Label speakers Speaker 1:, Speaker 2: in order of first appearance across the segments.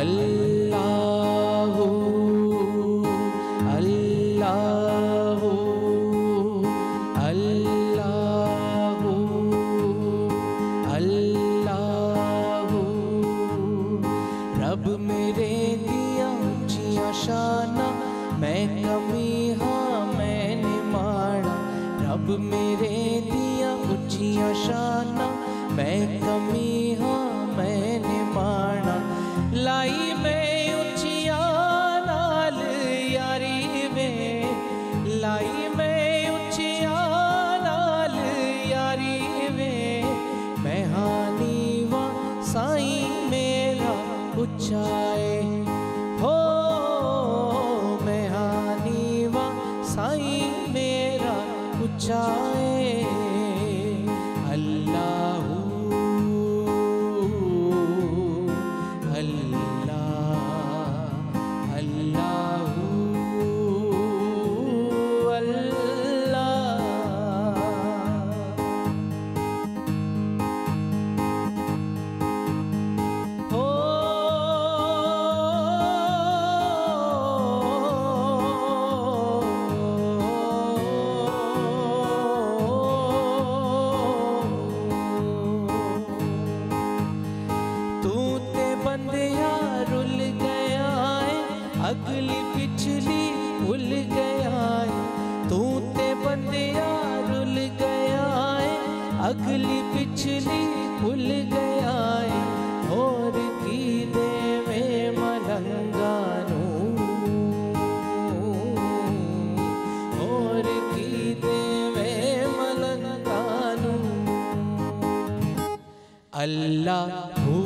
Speaker 1: अल्लाहु अल्लाहु अल्लाहु अल्लाहु। रब मेरे दिया ऊंचिया शाना, मैं कमी हाँ मैंने माड़ा। रब मेरे दिया ऊंचिया शाना, मैं कमी हाँ मैंने माड़ा। लाई मैं ऊंचिया नाल यारी वे, लाई मैं ऊंचिया नाल यारी वे। मैं हानी वा साईं मेरा उचाए हो, मैं हानी वा साईं मेरा उचाए। अल्लाहु अल्लाह अल्लाहु अल्लाह। हो तू ते बंदिया रुल गया है, अगली पिछली भूल गया है। तू ते बंदिया रुल गया है, अगली पिछली भूल गया है। और की देवे मलंगानू, और की देवे मलंगानू। अल्लाहु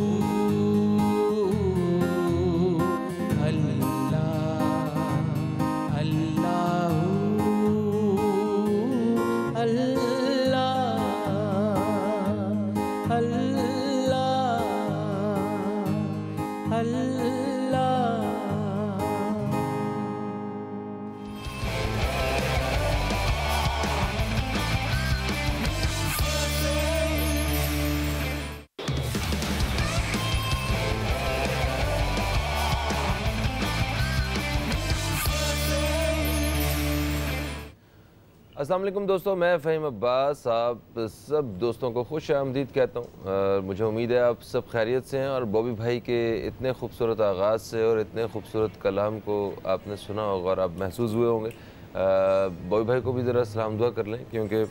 Speaker 2: अस्सलाम वालेकुम दोस्तों, मैं फ़हीम अब्बास आप सब दोस्तों को खुश आमदीद कहता हूँ। मुझे उम्मीद है आप सब खैरियत से हैं और बॉबी भाई के इतने खूबसूरत आगाज़ से और इतने खूबसूरत कलाम को आपने सुना होगा और आप महसूस हुए होंगे। बॉबी भाई को भी ज़रा सलाम दुआ कर लें, क्योंकि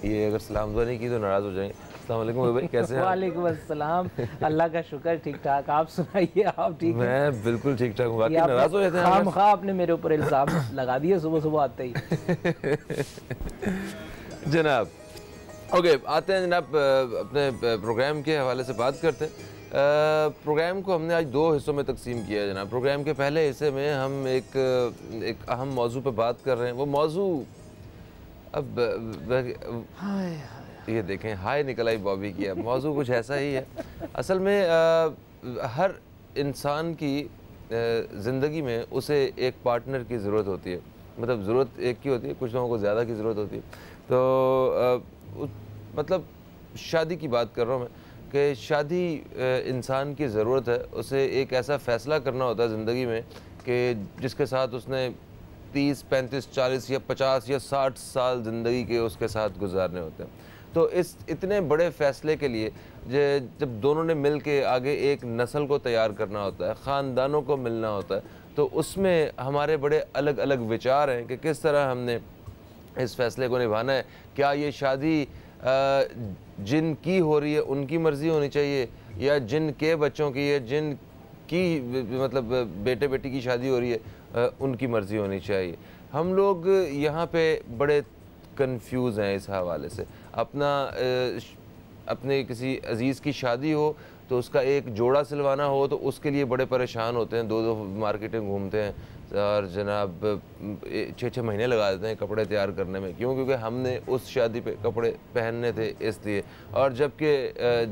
Speaker 2: ये अगर सलाम दुआ नहीं की तो नाराज़ हो जाएंगे। अस्सलाम वालेकुम बॉबी भाई, कैसे हैं?
Speaker 3: वालेकुम अस्सलाम, अल्लाह का शुक्र, ठीक ठाक। आप सुनाइए, आप ठीक हैं?
Speaker 2: मैं बिल्कुल ठीक ठाक हूँ। बाकी नाराज़ हो जाते हैं
Speaker 3: खामखा आपने मेरे ऊपर इल्ज़ाम लगा दिए सुबह सुबह आते ही।
Speaker 2: जनाब ओके, आते हैं जनाब अपने प्रोग्राम के हवाले से बात करते हैं। प्रोग्राम को हमने आज दो हिस्सों में तकसीम किया है जनाब। प्रोग्राम के पहले हिस्से में हम एक अहम मौजू पर बात कर रहे हैं। वो मौजू अब ये देखें, हाय निकल आई बॉबी की। अब मौजू कुछ ऐसा ही है। असल में हर इंसान की ज़िंदगी में उसे एक पार्टनर की ज़रूरत होती है। मतलब ज़रूरत एक की होती है, कुछ लोगों को ज़्यादा की ज़रूरत होती है। तो मतलब शादी की बात कर रहा हूँ मैं, कि शादी इंसान की ज़रूरत है। उसे एक ऐसा फ़ैसला करना होता है ज़िंदगी में कि जिसके साथ उसने 30, 35, 40 या 50 या 60 साल ज़िंदगी के उसके साथ गुजारने होते हैं। तो इस इतने बड़े फ़ैसले के लिए जब दोनों ने मिल के आगे एक नस्ल को तैयार करना होता है, ख़ानदानों को मिलना होता है, तो उसमें हमारे बड़े अलग अलग विचार हैं कि किस तरह हमने इस फ़ैसले को निभाना है। क्या ये शादी जिन की हो रही है उनकी मर्ज़ी होनी चाहिए, या जिन के बच्चों की है, जिन की मतलब बेटे बेटी की शादी हो रही है उनकी मर्ज़ी होनी चाहिए। हम लोग यहाँ पे बड़े कंफ्यूज हैं इस हवाले से। अपने किसी अजीज़ की शादी हो तो उसका एक जोड़ा सिलवाना हो तो उसके लिए बड़े परेशान होते हैं, दो मार्केटें घूमते हैं और जनाब 6-6 महीने लगा देते हैं कपड़े तैयार करने में। क्यों? क्योंकि हमने उस शादी पे कपड़े पहनने थे इसलिए। और जबकि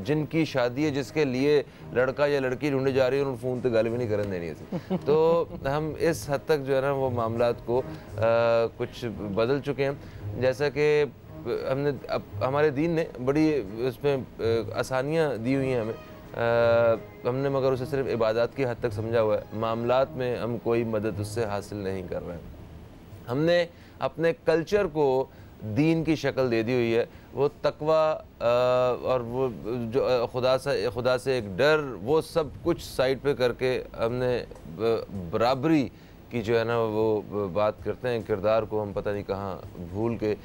Speaker 2: जिनकी शादी है, जिसके लिए लड़का या लड़की ढूंढी जा रही है, उन्होंने फ़ोन तो गाली भी नहीं करने देनी थी। तो हम इस हद तक जो है ना वो मामलात को कुछ बदल चुके हैं। जैसा कि हमने हमारे दीन ने बड़ी उसमें आसानियाँ दी हुई हैं हमें। हमने मगर उसे सिर्फ इबादत की हद तक समझा हुआ है। मामलात में हम कोई मदद उससे हासिल नहीं कर रहे हैं। हमने अपने कल्चर को दीन की शक्ल दे दी हुई है। वो तकवा और वो जो खुदा से एक डर, वो सब कुछ साइड पे करके हमने बराबरी की जो है ना वो बात करते हैं, किरदार को हम पता नहीं कहाँ भूल के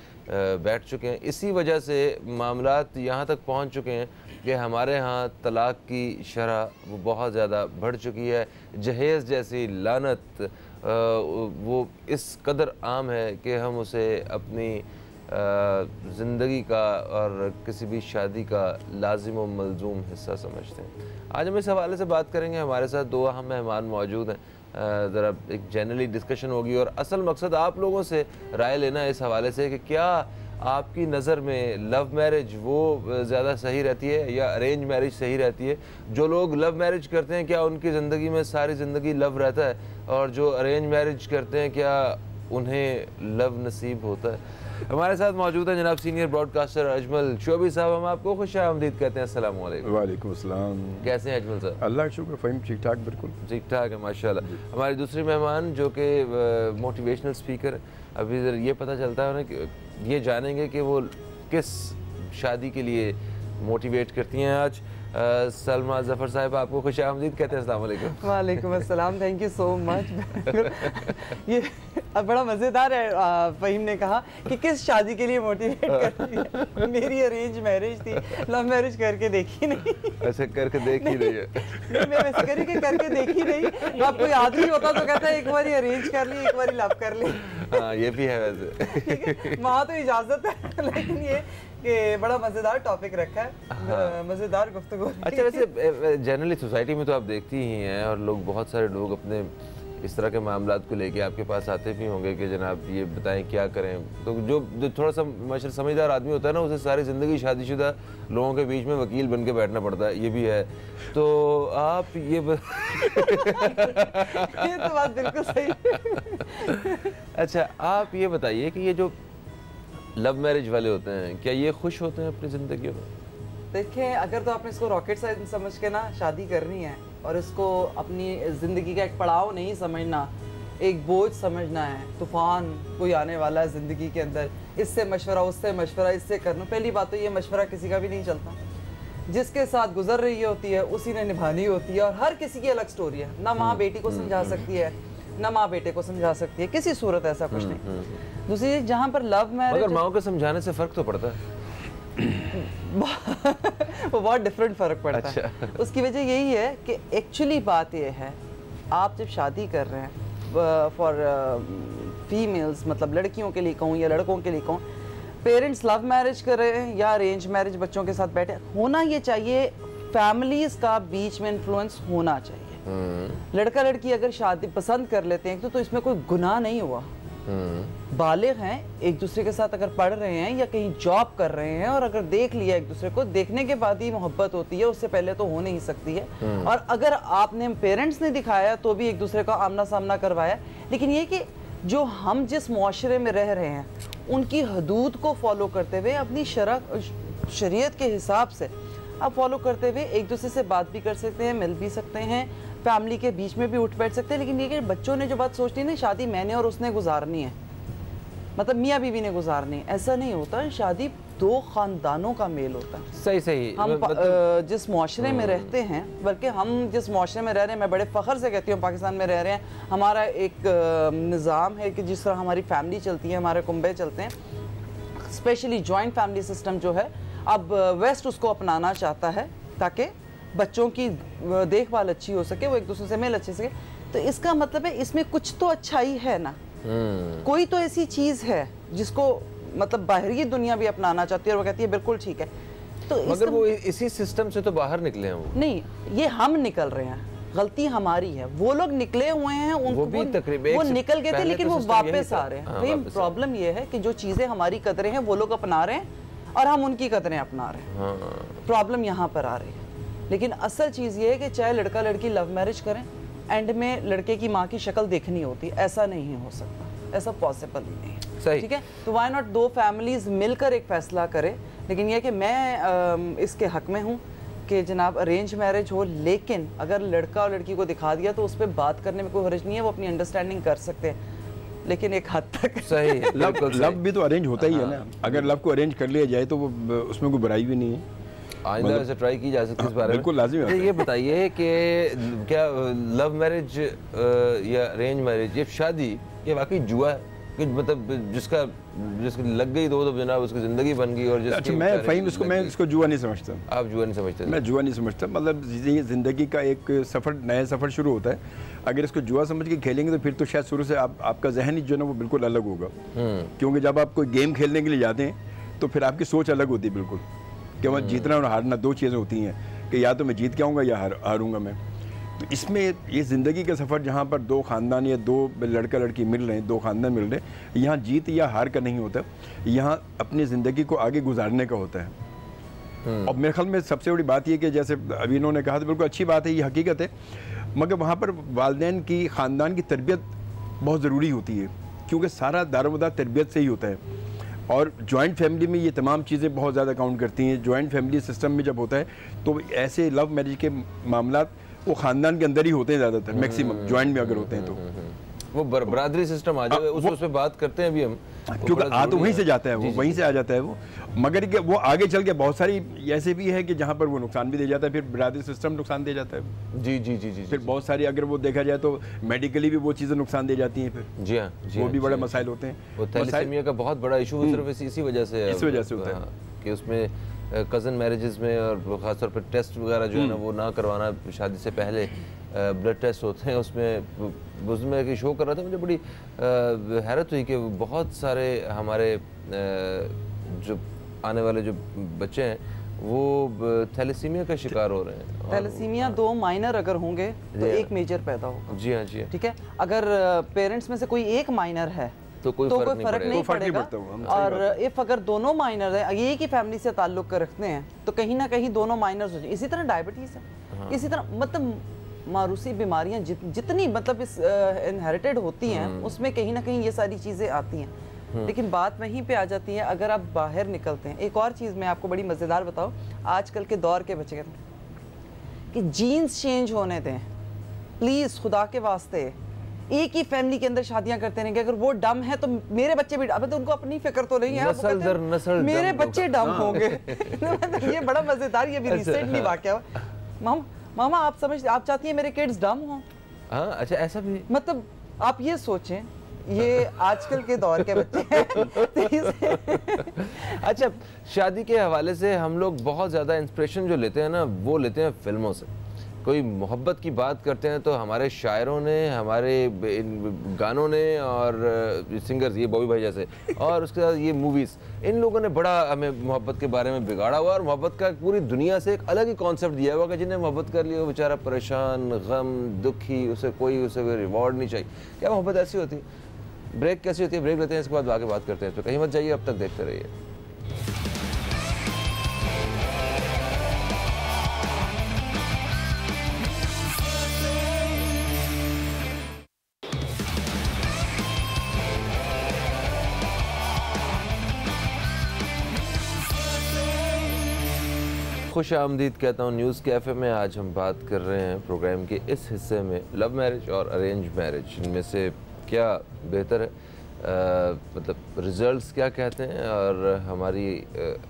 Speaker 2: बैठ चुके हैं। इसी वजह से मामलात यहाँ तक पहुँच चुके हैं कि हमारे यहाँ तलाक़ की शरह वो बहुत ज़्यादा बढ़ चुकी है। जहेज़ जैसी लानत वो इस कदर आम है कि हम उसे अपनी ज़िंदगी का और किसी भी शादी का लाजिम व मलजूम हिस्सा समझते हैं। आज हम इस हवाले से बात करेंगे। हमारे साथ दो अहम मेहमान मौजूद हैं। ज़रा एक जनरली डिस्कशन होगी और असल मकसद आप लोगों से राय लेना इस हवाले से कि क्या आपकी नज़र में लव मैरिज वो ज़्यादा सही रहती है या अरेंज मैरिज सही रहती है। जो लोग लव मैरिज करते हैं क्या उनकी ज़िंदगी में सारी ज़िंदगी लव रहता है, और जो अरेंज मैरिज करते हैं क्या उन्हें लव नसीब होता है। हमारे साथ मौजूद हैं जनाब सीनियर ब्रॉडकास्टर अजमल शोबी साहब। हम आपको खुशामदीद कहते हैं। अस्सलाम वालेकुम।
Speaker 4: वालेकुम अस्सलाम।
Speaker 2: कैसे हैं अजमल साहब?
Speaker 4: अल्लाह का शुक्र, फ़हीम ठीक ठाक, बिल्कुल
Speaker 2: ठीक ठाक है माशाल्लाह। हमारे दूसरे मेहमान जो कि मोटिवेशनल स्पीकर, अभी ये पता चलता है ना कि ये जानेंगे कि वो किस शादी के लिए मोटिवेट करती हैं। आज सलमा ज़फ़र साहिब आपको खुशामदीद कहते हैं। अस्सलाम वालेकुम।
Speaker 5: वालेकुम अस्सलाम, थैंक यू सो मच। ये अब बड़ा मज़ेदार है। फ़हीम ने कहा कि किस शादी के लिए मोटिवेट करती है। मेरी अरेंज मैरिज थी, लव मैरिज करके देखी नहीं।
Speaker 2: ऐसे करके देखी नहीं है।
Speaker 5: मैं वैसे करके देखी नहीं। अब कोई आदमी होता तो कहता है एक बार अरेंज कर ली, एक बार लव कर ली।
Speaker 2: हाँ ये भी है वैसे।
Speaker 5: वहाँ तो इजाज़त है, लेकिन ये कि बड़ा मज़ेदार टॉपिक रखा है। मज़ेदार गुफ्तगू।
Speaker 2: अच्छा, वैसे जनरली सोसाइटी में तो आप देखती ही हैं और लोग, बहुत सारे लोग अपने इस तरह के मामलात को लेके आपके पास आते भी होंगे कि जनाब ये बताएं क्या करें। तो जो थोड़ा सा माशाल्लाह समझदार आदमी होता है ना, उसे सारी ज़िंदगी शादीशुदा लोगों के बीच में वकील बन के बैठना पड़ता है, ये भी है। तो आप ये
Speaker 5: ये तो बात बिल्कुल सही।
Speaker 2: अच्छा, आप ये बताइए कि ये जो लव मैरिज वाले होते हैं क्या ये खुश होते हैं अपनी ज़िंदगी में?
Speaker 5: देखिए, अगर तो आपने इसको रॉकेट साइंस समझ के ना शादी करनी है और इसको अपनी ज़िंदगी का एक पड़ाव नहीं समझना, एक बोझ समझना है, तूफ़ान कोई आने वाला है ज़िंदगी के अंदर, इससे मशवरा, उससे मशवरा, इससे करना। पहली बात तो ये मशवरा किसी का भी नहीं चलता। जिसके साथ गुजर रही होती है उसी ने निभानी होती है, और हर किसी की अलग स्टोरी है। ना माँ बेटी को समझा सकती है, ना माँ बेटे को समझा सकती है, किसी सूरत ऐसा कुछ नहीं। दूसरी चीज़, जहाँ पर लव मैरिज,
Speaker 2: मगर माँ को समझाने से फ़र्क तो पड़ता है।
Speaker 5: वो बहुत डिफरेंट फ़र्क पड़ता
Speaker 2: अच्छा।
Speaker 5: है। उसकी वजह यही है कि एक्चुअली बात यह है, आप जब शादी कर रहे हैं फॉर फीमेल्स, मतलब लड़कियों के लिए कहूँ या लड़कों के लिए कहूँ, पेरेंट्स लव मैरिज कर रहे हैं या अरेंज मैरिज बच्चों के साथ बैठे, होना ये चाहिए फैमिलीज़ का बीच में इन्फ्लुएंस होना चाहिए। लड़का लड़की अगर शादी पसंद कर लेते हैं तो इसमें कोई गुनाह नहीं हुआ। बालिग हैं, एक दूसरे के साथ अगर पढ़ रहे हैं या कहीं जॉब कर रहे हैं और अगर देख लिया एक दूसरे को, देखने के बाद ही मोहब्बत होती है, उससे पहले तो हो नहीं सकती है। और अगर आपने, पेरेंट्स ने दिखाया तो भी एक दूसरे का आमना सामना करवाया। लेकिन ये कि जो हम जिस मुआशरे में रह रहे हैं उनकी हदूद को फॉलो करते हुए, अपनी शरीयत के हिसाब से आप फॉलो करते हुए एक दूसरे से बात भी कर सकते हैं, मिल भी सकते हैं, फैमिली के बीच में भी उठ बैठ सकते हैं। लेकिन ये कि बच्चों ने जो बात सोचनी है ना, शादी मैंने और उसने गुजारनी है, मतलब मियाँ बीवी ने गुजारनी है, ऐसा नहीं होता। शादी दो खानदानों का मेल होता है।
Speaker 2: सही सही।
Speaker 5: हम जिस मुआशरे में रहते हैं, बल्कि हम जिस मुआशरे में रह रहे हैं, मैं बड़े फ़ख्र से कहती हूँ पाकिस्तान में रह रहे हैं। हमारा एक निज़ाम है कि जिस तरह हमारी फैमिली चलती है, हमारे कुंबे चलते हैं, स्पेशली जॉइंट फैमिली सिस्टम जो है, अब वेस्ट उसको अपनाना चाहता है ताकि बच्चों की देखभाल अच्छी हो सके, वो एक दूसरे से मेल अच्छे से। तो इसका मतलब है इसमें कुछ तो अच्छाई है ना, कोई तो ऐसी चीज़ है जिसको मतलब बाहरी दुनिया भी अपनाना चाहती है और वो कहती है बिल्कुल ठीक है। तो
Speaker 2: मगर वो इसी सिस्टम से तो बाहर निकले हैं वो।
Speaker 5: नहीं, ये हम निकल रहे हैं, गलती हमारी है। वो लोग निकले हुए हैं, उनको वो निकल गए थे लेकिन वो वापस आ रहे हैं। भाई प्रॉब्लम ये है कि जो चीज़ें हमारी कदरें हैं वो लोग अपना रहे हैं और हम उनकी कदरें अपना रहे हैं। प्रॉब्लम यहाँ पर आ रही है। लेकिन असल चीज़ ये है कि चाहे लड़का लड़की लव मैरिज करें, एंड में लड़के की माँ की शक्ल देखनी होती है, ऐसा नहीं हो सकता, ऐसा पॉसिबल ही नहीं है। ठीक है, तो वाई नॉट दो फैमिलीज मिलकर एक फैसला करें। लेकिन यह कि मैं इसके हक में हूँ कि जनाब अरेंज मैरिज हो, लेकिन अगर लड़का और लड़की को दिखा दिया तो उस पर बात करने में कोई हर्ज नहीं है, वो अपनी अंडरस्टैंडिंग कर सकते हैं, लेकिन एक हद तक
Speaker 2: सही है।
Speaker 4: लव भी तो अरेंज होता ही है ना। अगर लव को अरेंज कर लिया जाए तो वो उसमें कोई बुराई भी नहीं है।
Speaker 2: आइंदा से ट्राई की जा सकती है इस बारे में।
Speaker 4: बिल्कुल लाजिम है।
Speaker 2: ये बताइए कि क्या लव मैरिज या अरेंज मैरिज, ये शादी, ये वाकई जुआ है कि मतलब जिसकी लग गई तो जनाब उसकी ज़िंदगी बन गई? और
Speaker 4: अच्छा, मैं फ़हीम इसको जुआ नहीं समझता।
Speaker 2: आप जुआ नहीं समझते?
Speaker 4: मैं जुआ नहीं समझता। मतलब ये ज़िंदगी का एक सफ़र, नया सफ़र शुरू होता है। अगर इसको जुआ समझ के खेलेंगे तो फिर तो शायद शुरू से आपका जहन ही जो है ना वो बिल्कुल अलग होगा। क्योंकि जब आप कोई गेम खेलने के लिए जाते हैं तो फिर आपकी सोच अलग होती है बिल्कुल, कि वहाँ जीतना और हारना दो चीज़ें होती हैं, कि या तो मैं जीत के आऊँगा या हारूंगा मैं। तो इसमें ये ज़िंदगी का सफ़र जहाँ पर दो ख़ानदान या दो लड़का लड़की मिल रहे हैं, दो ख़ानदान मिल रहे हैं, यहाँ जीत या हार का नहीं होता, यहाँ अपनी ज़िंदगी को आगे गुजारने का होता है। और मेरे ख्याल में सबसे बड़ी बात ये कि जैसे अभी इन्होंने कहा तो बिल्कुल अच्छी बात है, ये हकीकत है, मगर वहाँ पर वालिदैन की ख़ानदान की तरबियत बहुत ज़रूरी होती है, क्योंकि सारा दारोमदार तरबियत से ही होता है। और जॉइंट फैमिली में ये तमाम चीज़ें बहुत ज़्यादा काउंट करती हैं। जॉइंट फैमिली सिस्टम में जब होता है तो ऐसे लव मैरिज के मामला वो ख़ानदान के अंदर ही होते हैं ज़्यादातर, मैक्सिमम जॉइंट में अगर होते हैं तो
Speaker 2: वो बरादरी सिस्टम आ जाए, उस पे बात करते हैं अभी हम,
Speaker 4: क्योंकि आ तो वहीं से जाता है, वो वहीं से आ जाता है वो। मगर कि वो आगे चल के बहुत सारी ऐसे भी है कि जहाँ पर वो नुकसान भी दे जाता है, फिर बरादरी सिस्टम नुकसान दे जाता है।
Speaker 2: जी जी जी जी।
Speaker 4: फिर बहुत सारी अगर वो देखा जाए तो मेडिकली भी वो चीज़ें नुकसान दे जाती हैं फिर।
Speaker 2: जी हाँ,
Speaker 4: वो भी बड़े मसाइल होते हैं।
Speaker 2: वो थैलेसीमिया का बहुत बड़ा इशू सिर्फ इसी वजह से
Speaker 4: होता है
Speaker 2: कि उसमें कज़न मैरिजेस में और ख़ासतौर पर टेस्ट वगैरह जो है ना वो ना करवाना, शादी से पहले ब्लड टेस्ट होते हैं, उसमें एक शो कर रहा था, मुझे बड़ी हैरत हुई कि बहुत सारे हमारे जो आने वाले जो बच्चे हैं वो थैलेसीमिया का शिकार हो रहे हैं।
Speaker 5: थैलेसीमिया दो माइनर अगर होंगे तो एक मेजर पैदा होगा।
Speaker 2: जी हाँ, जी हाँ।
Speaker 5: ठीक है, अगर पेरेंट्स में से कोई एक माइनर है
Speaker 2: तो कोई फर्क नहीं
Speaker 5: पड़ेगा। और इफ अगर दोनों माइनर है, एक ही फैमिली से ताल्लुक रखते हैं, तो कहीं ना कहीं दोनों माइनर्स हो जाए। इसी तरह डायबिटीज है, इसी तरह मतलब मारूसी बीमारियां जितनी मतलब इस इनहेरिटेड होती हैं, उसमें कहीं ना कहीं ये सारी चीज़ें आती हैं। लेकिन बात वहीं पे आ जाती है अगर आप बाहर निकलते हैं। एक और चीज़ मैं आपको बड़ी मज़ेदार बताऊं, आजकल के दौर के बच्चे कहते हैं कि जीन्स चेंज होने दें प्लीज़, खुदा के वास्ते। एक ही फैमिली के अंदर शादियां करते रहेंगे, अगर वो डम है तो मेरे बच्चे भी, अब तो उनको अपनी फिक्र तो नहीं है,
Speaker 2: नस्ल दर नस्ल
Speaker 5: मेरे बच्चे डम होंगे। ये बड़ा मज़ेदार, ये भी रिसेंटली वाकया हुआ। मामा आप चाहती हैं मेरे किड्स डम हों?
Speaker 2: हाँ, अच्छा ऐसा भी,
Speaker 5: मतलब आप ये सोचें, ये आजकल के दौर के बच्चे।
Speaker 2: अच्छा, शादी के हवाले से हम लोग बहुत ज़्यादा इंस्पिरेशन जो लेते हैं ना, वो लेते हैं फिल्मों से। कोई मोहब्बत की बात करते हैं तो हमारे शायरों ने, हमारे गानों ने, और सिंगर्स ये बॉबी भाई जैसे, और उसके साथ ये मूवीज़, इन लोगों ने बड़ा हमें मोहब्बत के बारे में बिगाड़ा हुआ, और मोहब्बत का पूरी दुनिया से एक अलग ही कॉन्सेप्ट दिया हुआ कि जिन्हें मोहब्बत कर लिया वो बेचारा परेशान, गम, दुखी, उसे कोई रिवॉर्ड नहीं चाहिए। क्या मोहब्बत ऐसी होती है? ब्रेक कैसी होती है? ब्रेक लेते हैं, इसके बाद आगे बात करते हैं, तो कहीं मत जाइए, अब तक देखते रहिए। खुश आमदीद कहता हूँ न्यूज़ कैफ़े में। आज हम बात कर रहे हैं प्रोग्राम के इस हिस्से में लव मैरिज और अरेंज मैरिज, इनमें से क्या बेहतर है, मतलब रिज़ल्ट्स क्या कहते हैं, और हमारी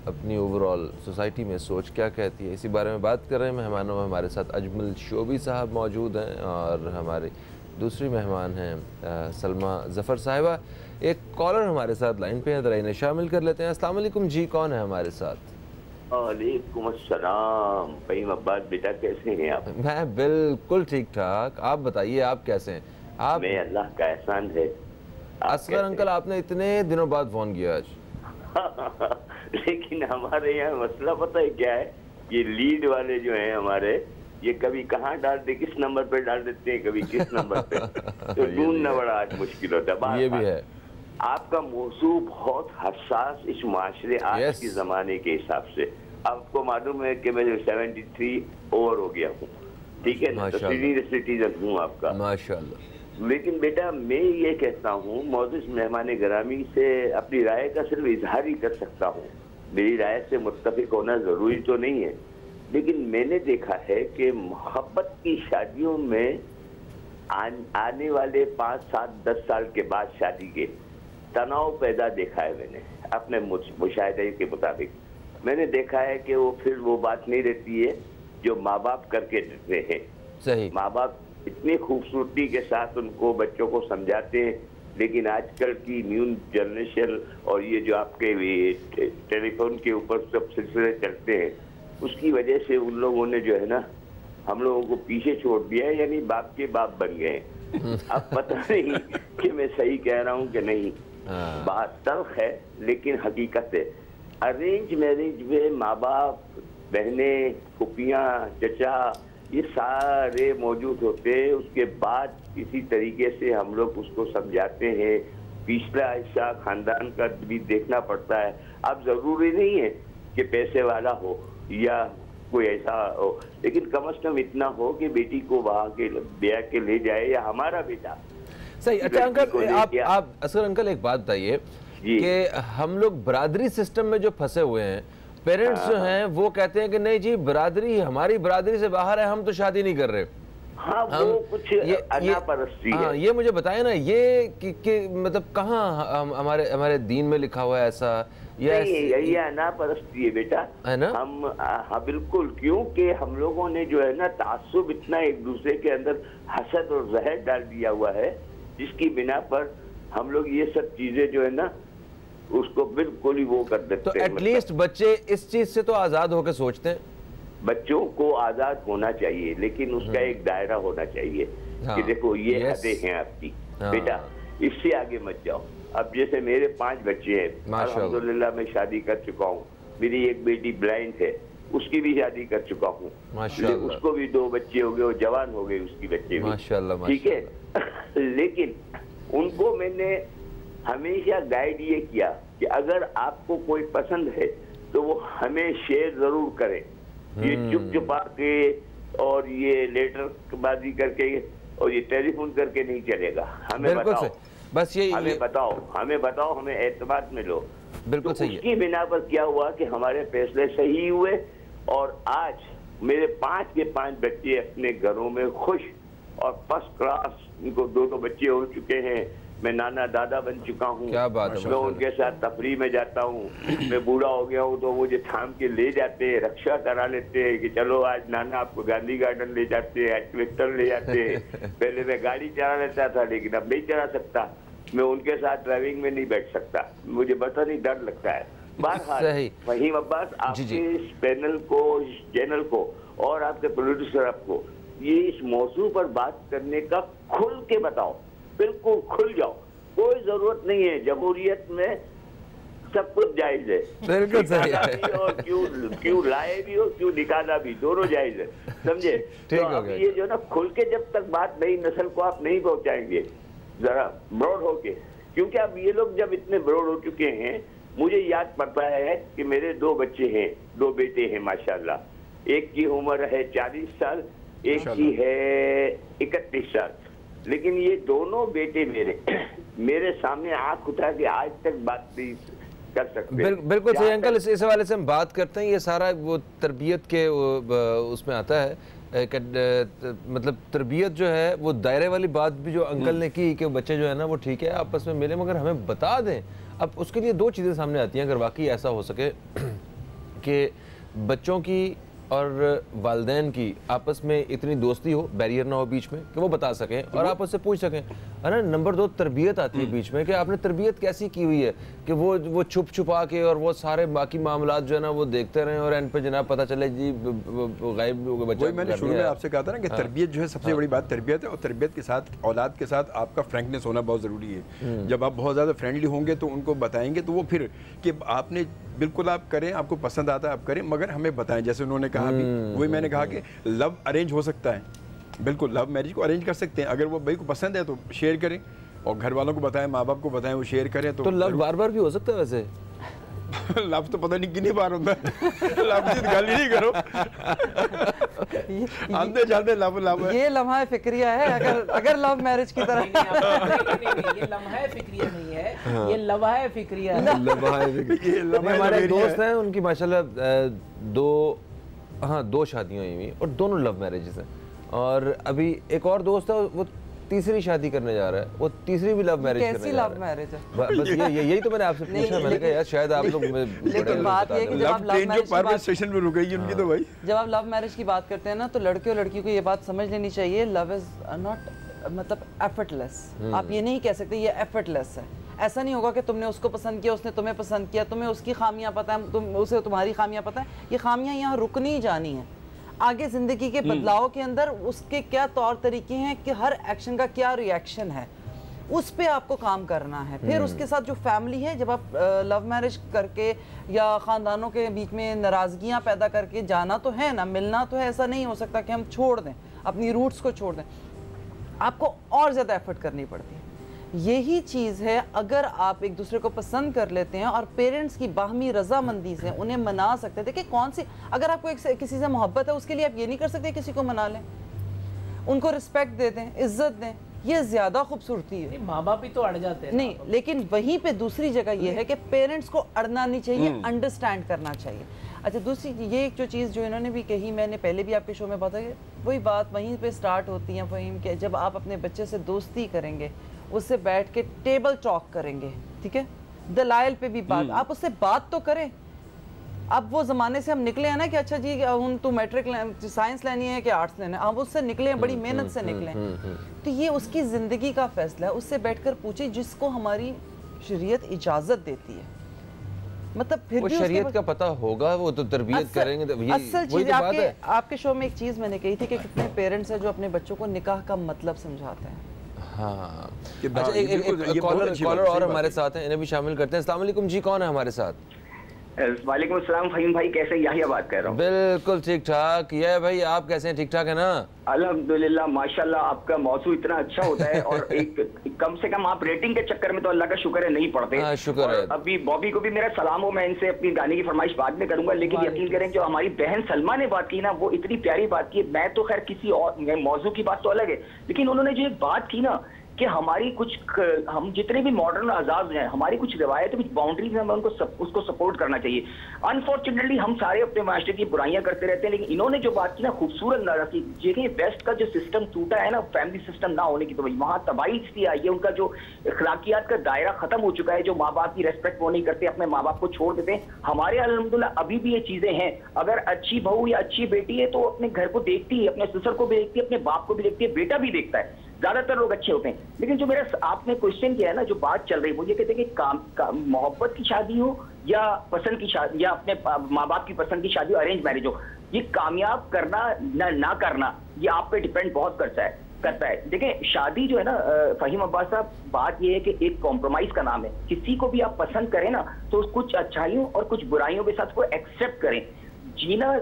Speaker 2: अपनी ओवरऑल सोसाइटी में सोच क्या कहती है, इसी बारे में बात कर रहे हैं। मेहमानों में हमारे साथ अजमल शोबी साहब मौजूद हैं, और हमारी दूसरी मेहमान हैं सलमा ज़फ़र साहिबा। एक कॉलर हमारे साथ लाइन पे है, ज़रा इन्हें शामिल कर लेते हैं। अस्सलाम वालेकुम जी, कौन है हमारे साथ?
Speaker 6: वालेकुम अस्सलाम। फ़हीम अब्बास बेटा, कैसे हैं आप?
Speaker 2: मैं बिल्कुल ठीक ठाक, आप बताइए आप कैसे हैं? आप?
Speaker 6: मैं अल्लाह का एहसान है।
Speaker 2: असगर अंकल, आपने इतने दिनों बाद फोन किया आज।
Speaker 6: लेकिन हमारे यहाँ मसला पता है क्या है, ये लीड वाले जो हैं हमारे, ये कभी कहाँ डाल दे, किस नंबर पे डाल देते हैं, कभी किस नंबर पे, तो ढूंढना बड़ा आज मुश्किल होता है।
Speaker 2: ये भी है।
Speaker 6: आपका मौजू बहुत हसास इस माशरे आज के ज़माने के हिसाब से। आपको मालूम है कि मैं 73 ओवर हो गया हूँ, ठीक है ना, तो सीनियर सिटीजन हूँ आपका, माशाल्लाह। लेकिन बेटा मैं ये कहता हूँ, मौजूद मेहमान गिरामी से अपनी राय का सिर्फ इजहार ही कर सकता हूँ, मेरी राय से मुत्तफिक होना ज़रूरी तो नहीं है। लेकिन मैंने देखा है कि मोहब्बत की शादियों में आने वाले 5, 7, 10 साल के बाद शादी के तनाव पैदा देखा है मैंने अपने मुशाहिदे के मुताबिक। मैंने देखा है कि वो फिर वो बात नहीं रहती है जो माँ बाप करके देते हैं।
Speaker 2: सही।
Speaker 6: माँ बाप इतनी खूबसूरती के साथ उनको बच्चों को समझाते हैं, लेकिन आजकल की न्यू जनरेशन और ये जो आपके टेलीफोन के ऊपर सब सिलसिले चलते हैं, उसकी वजह से उन लोगों ने जो है ना हम लोगों को पीछे छोड़ दिया है, यानी बाप के बाप बन गए। अब पता नहीं कि मैं सही कह रहा हूँ कि नहीं। बात तल्ख है लेकिन हकीकत है। अरेंज मैरिज में माँ बाप, बहनें, फुफियाँ, चचा, ये सारे मौजूद होते हैं। उसके बाद किसी तरीके से हम लोग उसको समझाते हैं। पिछला हिस्सा खानदान का भी देखना पड़ता है। अब जरूरी नहीं है कि पैसे वाला हो या कोई ऐसा हो, लेकिन कम से कम इतना हो कि बेटी को वहाँ के ब्याह के ले जाए, या हमारा बेटा।
Speaker 2: सही। अच्छा अंकल, आप असगर अंकल एक बात बताइए कि हम लोग बरादरी सिस्टम में जो फंसे हुए हैं, पेरेंट्स जो हैं वो कहते हैं कि नहीं जी बरादरी हमारी बरादरी से बाहर है, हम तो शादी नहीं कर रहे।
Speaker 6: हाँ, वो कुछ अनापरस्ती है।
Speaker 2: ये मुझे बताए ना, ये कि मतलब कहाँ हमारे दीन में लिखा हुआ है ऐसा?
Speaker 6: ये अनापरस्ती है बेटा,
Speaker 2: है ना?
Speaker 6: हम हाँ बिल्कुल, क्योंकि हम लोगों ने जो है ना तासुब इतना एक दूसरे के अंदर हसद और जहर डाल दिया हुआ है, जिसकी बिना पर हम लोग ये सब चीजें जो है ना उसको बिल्कुल ही वो कर देते हैं।
Speaker 2: तो एटलीस्ट बच्चे इस चीज से तो आजाद होकर सोचते हैं।
Speaker 6: बच्चों को आजाद होना चाहिए, लेकिन उसका एक दायरा होना चाहिए कि देखो ये हदें हैं आपकी, बेटा इससे आगे मत जाओ। अब जैसे मेरे 5 बच्चे हैं, अल्हम्दुलिल्लाह मैं शादी कर चुका हूँ। मेरी एक बेटी ब्लाइंड है, उसकी भी शादी कर चुका हूँ। उसको भी 2 बच्चे हो गए, वो जवान हो गए उसकी बच्चे भी, ठीक है। लेकिन उनको मैंने हमेशा गाइड ये किया कि अगर आपको कोई पसंद है तो वो हमें शेयर जरूर करें। ये चुप चुपा के और ये लेटर बाजी करके और ये टेलीफोन करके नहीं चलेगा। हमें बताओ,
Speaker 2: बस ये
Speaker 6: हमें बताओ, हमें एतमाद में लो।
Speaker 2: बिल्कुल सही है।
Speaker 6: उसकी बिना पर क्या हुआ कि हमारे फैसले सही हुए और आज मेरे 5 के 5 बच्चे अपने घरों में खुश और फर्स्ट क्लास। इनको 2 बच्चे हो चुके हैं। मैं नाना दादा बन चुका हूँ।
Speaker 2: क्या बात है।
Speaker 6: मैं उनके साथ तफरी में जाता हूँ। मैं बूढ़ा हो गया हूँ तो मुझे थाम के ले जाते हैं, रक्षा करा लेते हैं कि चलो आज नाना आपको गांधी गार्डन ले जाते हैं, एक्वेस्टर ले जाते हैं। पहले मैं गाड़ी चला लेता था, लेकिन अब नहीं चला सकता। मैं उनके साथ ड्राइविंग में नहीं बैठ सकता, मुझे पता नहीं डर लगता है। बहरहाल फहीम अब्बास, आपके इस पैनल को, इस चैनल को और आपके प्रोड्यूसर आपको ये इस मौजू पर बात करने का खुल के बताओ, बिल्कुल खुल जाओ। कोई जरूरत नहीं है, जमहूरियत में सब कुछ जायज है।
Speaker 2: बिल्कुल सही है।
Speaker 6: और क्यों लाए भी हो, क्यों निकाला भी, दोनों जायज है, समझे? तो अब ये जो ना खुल के जब तक बात नई नस्ल को आप नहीं पहुंचाएंगे जरा ब्रॉड होके, क्योंकि अब ये लोग जब इतने ब्रॉड हो चुके हैं, मुझे याद पड़ता है कि मेरे 2 बच्चे हैं, 2 बेटे हैं माशाल्लाह। एक की उम्र है 40 साल, एक की है 31 साल। लेकिन ये दोनों बेटे मेरे सामने आंख उठा के आज तक बात नहीं कर सकते।
Speaker 2: बिल्कुल सही अंकल, इस हवाले से हम बात करते हैं। ये सारा वो तरबियत के उसमें आता है, मतलब तरबियत जो है वो दायरे वाली बात भी जो अंकल ने की कि बच्चे जो है ना वो ठीक है आपस में मिले, मगर हमें बता दें। अब उसके लिए 2 चीज़ें सामने आती हैं। अगर वाकई ऐसा हो सके कि बच्चों की और वालिदैन की आपस में इतनी दोस्ती हो, बैरियर ना हो बीच में, कि वो बता सकें और आपस से पूछ सकें, है ना। नंबर 2 तरबियत आती है बीच में कि आपने तरबियत कैसी की हुई है कि वो छुप छुपा के और वो सारे बाकी मामलात जो है ना वो देखते रहें और एंड पे जनाब पता चले जी गायब बच्चा।
Speaker 4: वही मैंने शुरू में आपसे कहा था ना कि तरबियत जो है सबसे बड़ी बात तरबियत है, और तरबियत के साथ औलाद के साथ आपका फ्रैंकनेस होना बहुत ज़रूरी है। जब आप बहुत ज़्यादा फ्रेंडली होंगे तो उनको बताएंगे तो वो फिर कि आपने बिल्कुल आप करें, आपको पसंद आता है आप करें, मगर हमें बताएं। जैसे उन्होंने कहा भी, वही मैंने कहा कि लव अरेंज हो सकता है, बिल्कुल लव मैरिज को अरेंज कर सकते हैं। अगर वो भाई को पसंद है तो शेयर करें और घर वालों को बताएं, माँ बाप को बताएं, वो शेयर करें। तो
Speaker 2: लव बार-बार भी हो सकता है वैसे।
Speaker 4: लव तो पता नहीं कितनी बार होता है। लव की गाली नहीं करो, आते जाते लव।
Speaker 5: ये लम्हा फिक्रिया है। अगर लव मैरिज की तरह
Speaker 3: ये लम्हा फिक्रिया नहीं है, ये लम्हा फिक्रिया है।
Speaker 2: हमारे दोस्त हैं, उनकी माशाल्लाह 2 हाँ 2 शादियाँ हुई और दोनों लव मैरिजेस हैं। और अभी एक और दोस्त है वो तीसरी शादी करने जा रहा है, वो तीसरी भी लव मैरिज करने जा रहा है।
Speaker 5: कैसी लव मैरिज है?
Speaker 2: बस यही तो मैंने आपसे पूछा। मैंने कहा यार शायद आप लोग
Speaker 5: लेकिन बात ये है कि जब आप लव मैरिज की बात
Speaker 4: स्टेशन पे रुक गई उनकी, तो भाई
Speaker 5: जब आप लव मैरिज की बात करते हैं ना, तो लड़के और लड़की को ये बात समझ लेनी चाहिए, लव इज नॉट मतलब एफर्टलेस। आप ये नहीं कह सकते ये एफर्टलेस है। ऐसा नहीं होगा कि तुमने उसको पसंद किया, उसने तुम्हें पसंद किया, तुम्हें उसकी खामियां पता है, तुम उसे तुम्हारी खामियां पता है। ये खामियां यहाँ रुकनी ही जानी है। आगे ज़िंदगी के बदलाव के अंदर उसके क्या तौर तरीके हैं कि हर एक्शन का क्या रिएक्शन है, उस पे आपको काम करना है। फिर उसके साथ जो फैमिली है, जब आप लव मैरिज करके या ख़ानदानों के बीच में नाराज़गियाँ पैदा करके जाना तो है ना, मिलना तो है, ऐसा नहीं हो सकता कि हम छोड़ दें, अपनी रूट्स को छोड़ दें। आपको और ज़्यादा एफर्ट करनी पड़ती है। यही चीज़ है, अगर आप एक दूसरे को पसंद कर लेते हैं और पेरेंट्स की बाहमी रजामंदी से उन्हें मना सकते हैं। देखिए कौन सी, अगर आपको किसी से मोहब्बत है उसके लिए आप ये नहीं कर सकते किसी को मना लें, उनको रिस्पेक्ट दे दें, इज्जत दें, ये ज़्यादा खूबसूरती है।
Speaker 3: माँ बाप ही तो अड़ जाते हैं
Speaker 5: नहीं, लेकिन वहीं पे दूसरी जगह ये है कि पेरेंट्स को अड़ना नहीं चाहिए, अंडरस्टैंड करना चाहिए। अच्छा, दूसरी ये एक जो चीज़ जो इन्होंने भी कही, मैंने पहले भी आपके शो में बताया, वही बात वहीं पे स्टार्ट होती है फ़हीम, कि जब आप अपने बच्चे से दोस्ती करेंगे, उससे बैठ के टेबल टॉक करेंगे, ठीक है, दलाइल पे भी बात, आप उससे बात तो करें। अब वो ज़माने से हम निकले हैं ना कि अच्छा जी हम तो मैट्रिक साइंस लेनी है कि आर्ट्स लेना है, अब उससे निकले हैं, बड़ी मेहनत से निकले हैं। तो ये उसकी ज़िंदगी का फैसला है, उससे बैठकर पूछे जिसको हमारी शरीयत इजाज़त देती है। मतलब फिर
Speaker 2: वो
Speaker 5: भी
Speaker 2: शरीयत का पता होगा, वो तो तरबियत करेंगे। तो
Speaker 5: असल चीज़ आपके शो में एक चीज़ मैंने कही थी कि कितने पेरेंट्स हैं जो अपने बच्चों को निकाह का मतलब समझाते हैं।
Speaker 2: हाँ, अच्छा एक कॉलर और हमारे साथ हैं, इन्हें भी शामिल करते हैं। अस्सलाम वालेकुम जी, कौन है हमारे साथ?
Speaker 7: वालेकुम अस्सलाम फ़हीम भाई, कैसे? याहिया बात कर रहा हूँ।
Speaker 2: बिल्कुल ठीक ठाक। ये भाई आप कैसे हैं? ठीक ठाक है ना?
Speaker 7: अल्हम्दुलिल्लाह माशाल्लाह, आपका मौजू इतना अच्छा होता है और एक कम से कम आप रेटिंग के चक्कर में तो अल्लाह का शुक्र है नहीं पड़ते।
Speaker 2: हाँ, शुक्र है।
Speaker 7: अभी बॉबी को भी मेरा सलाम हो, मैं इनसे अपनी गाने की फरमाइश बाद में करूंगा, लेकिन यकीन करें जो हमारी बहन सलमा ने बात की ना, वो इतनी प्यारी बात की। मैं तो खैर किसी और मौजू की बात तो अलग है, लेकिन उन्होंने जो एक बात की ना कि हमारी कुछ, हम जितने भी मॉडर्न आजाद हैं, हमारी कुछ रिवायत, कुछ बाउंड्रीज हैं, हमें उसको सपोर्ट करना चाहिए। अनफॉर्चुनेटली हम सारे अपने मास्टर की बुराइयां करते रहते हैं, लेकिन इन्होंने जो बात की ना खूबसूरत नारा की, देखिए वेस्ट का जो सिस्टम टूटा है ना, फैमिली सिस्टम ना होने की, तो वहाँ तबाही इसलिए आई है, उनका जो अखलाकियात का दायरा खत्म हो चुका है, जो माँ बाप की रेस्पेक्ट वो नहीं करते, अपने माँ बाप को छोड़ देते हैं। हमारे अल्हम्दुलिल्लाह अभी भी ये चीजें हैं। अगर अच्छी बहू या अच्छी बेटी है तो अपने घर को देखती है, अपने ससुर को भी देखती है, अपने बाप को भी देखती है, बेटा भी देखता है, ज्यादातर लोग अच्छे होते हैं। लेकिन जो मेरा आपने क्वेश्चन किया है ना, जो बात चल रही है वो ये कहते हैं कि मोहब्बत की शादी हो या पसंद की शादी, या अपने माँ बाप की पसंद की शादी हो, अरेंज मैरिज हो, ये कामयाब करना ना करना ये आप पे डिपेंड बहुत करता है। देखिए शादी जो है ना फ़हीम अब्बास साहब, बात ये है कि एक कॉम्प्रोमाइज का नाम है। किसी को भी आप पसंद करें ना तो कुछ अच्छाइयों और कुछ बुराइयों के साथ को एक्सेप्ट करें। जीना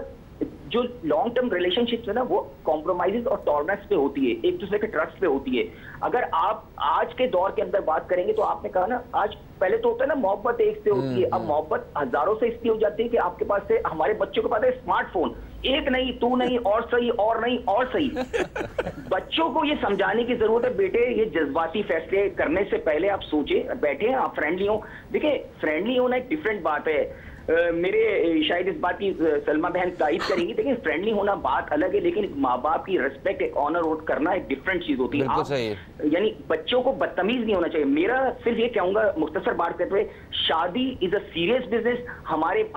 Speaker 7: जो लॉन्ग टर्म रिलेशनशिप है ना, वो कॉम्प्रोमाइजेस और टॉलरेंस पे होती है, एक दूसरे के ट्रस्ट पे होती है। अगर आप आज के दौर के अंदर बात करेंगे तो आपने कहा ना, आज पहले तो होता है ना मोहब्बत एक से होती है, अब मोहब्बत हजारों से इसलिए हो जाती है कि आपके पास से, हमारे बच्चों के पास है स्मार्टफोन, एक नहीं, तू नहीं, और सही, और नहीं, और सही। बच्चों को ये समझाने की जरूरत है, बेटे ये जज्बाती फैसले करने से पहले आप सोचे, बैठे आप फ्रेंडली हो। देखिए फ्रेंडली होना एक डिफरेंट बात है। मेरे शायद इस बात की सलमा बहन तारीफ करेंगी, लेकिन फ्रेंडली होना बात अलग है, लेकिन माँ बाप की रिस्पेक्ट, एक ऑनर करना एक डिफरेंट चीज होती है। यानी बच्चों को बदतमीज नहीं होना चाहिए। मेरा सिर्फ ये कहूंगा मुख्तसर बात करते हुए, शादी इज अ सीरियस बिजनेस।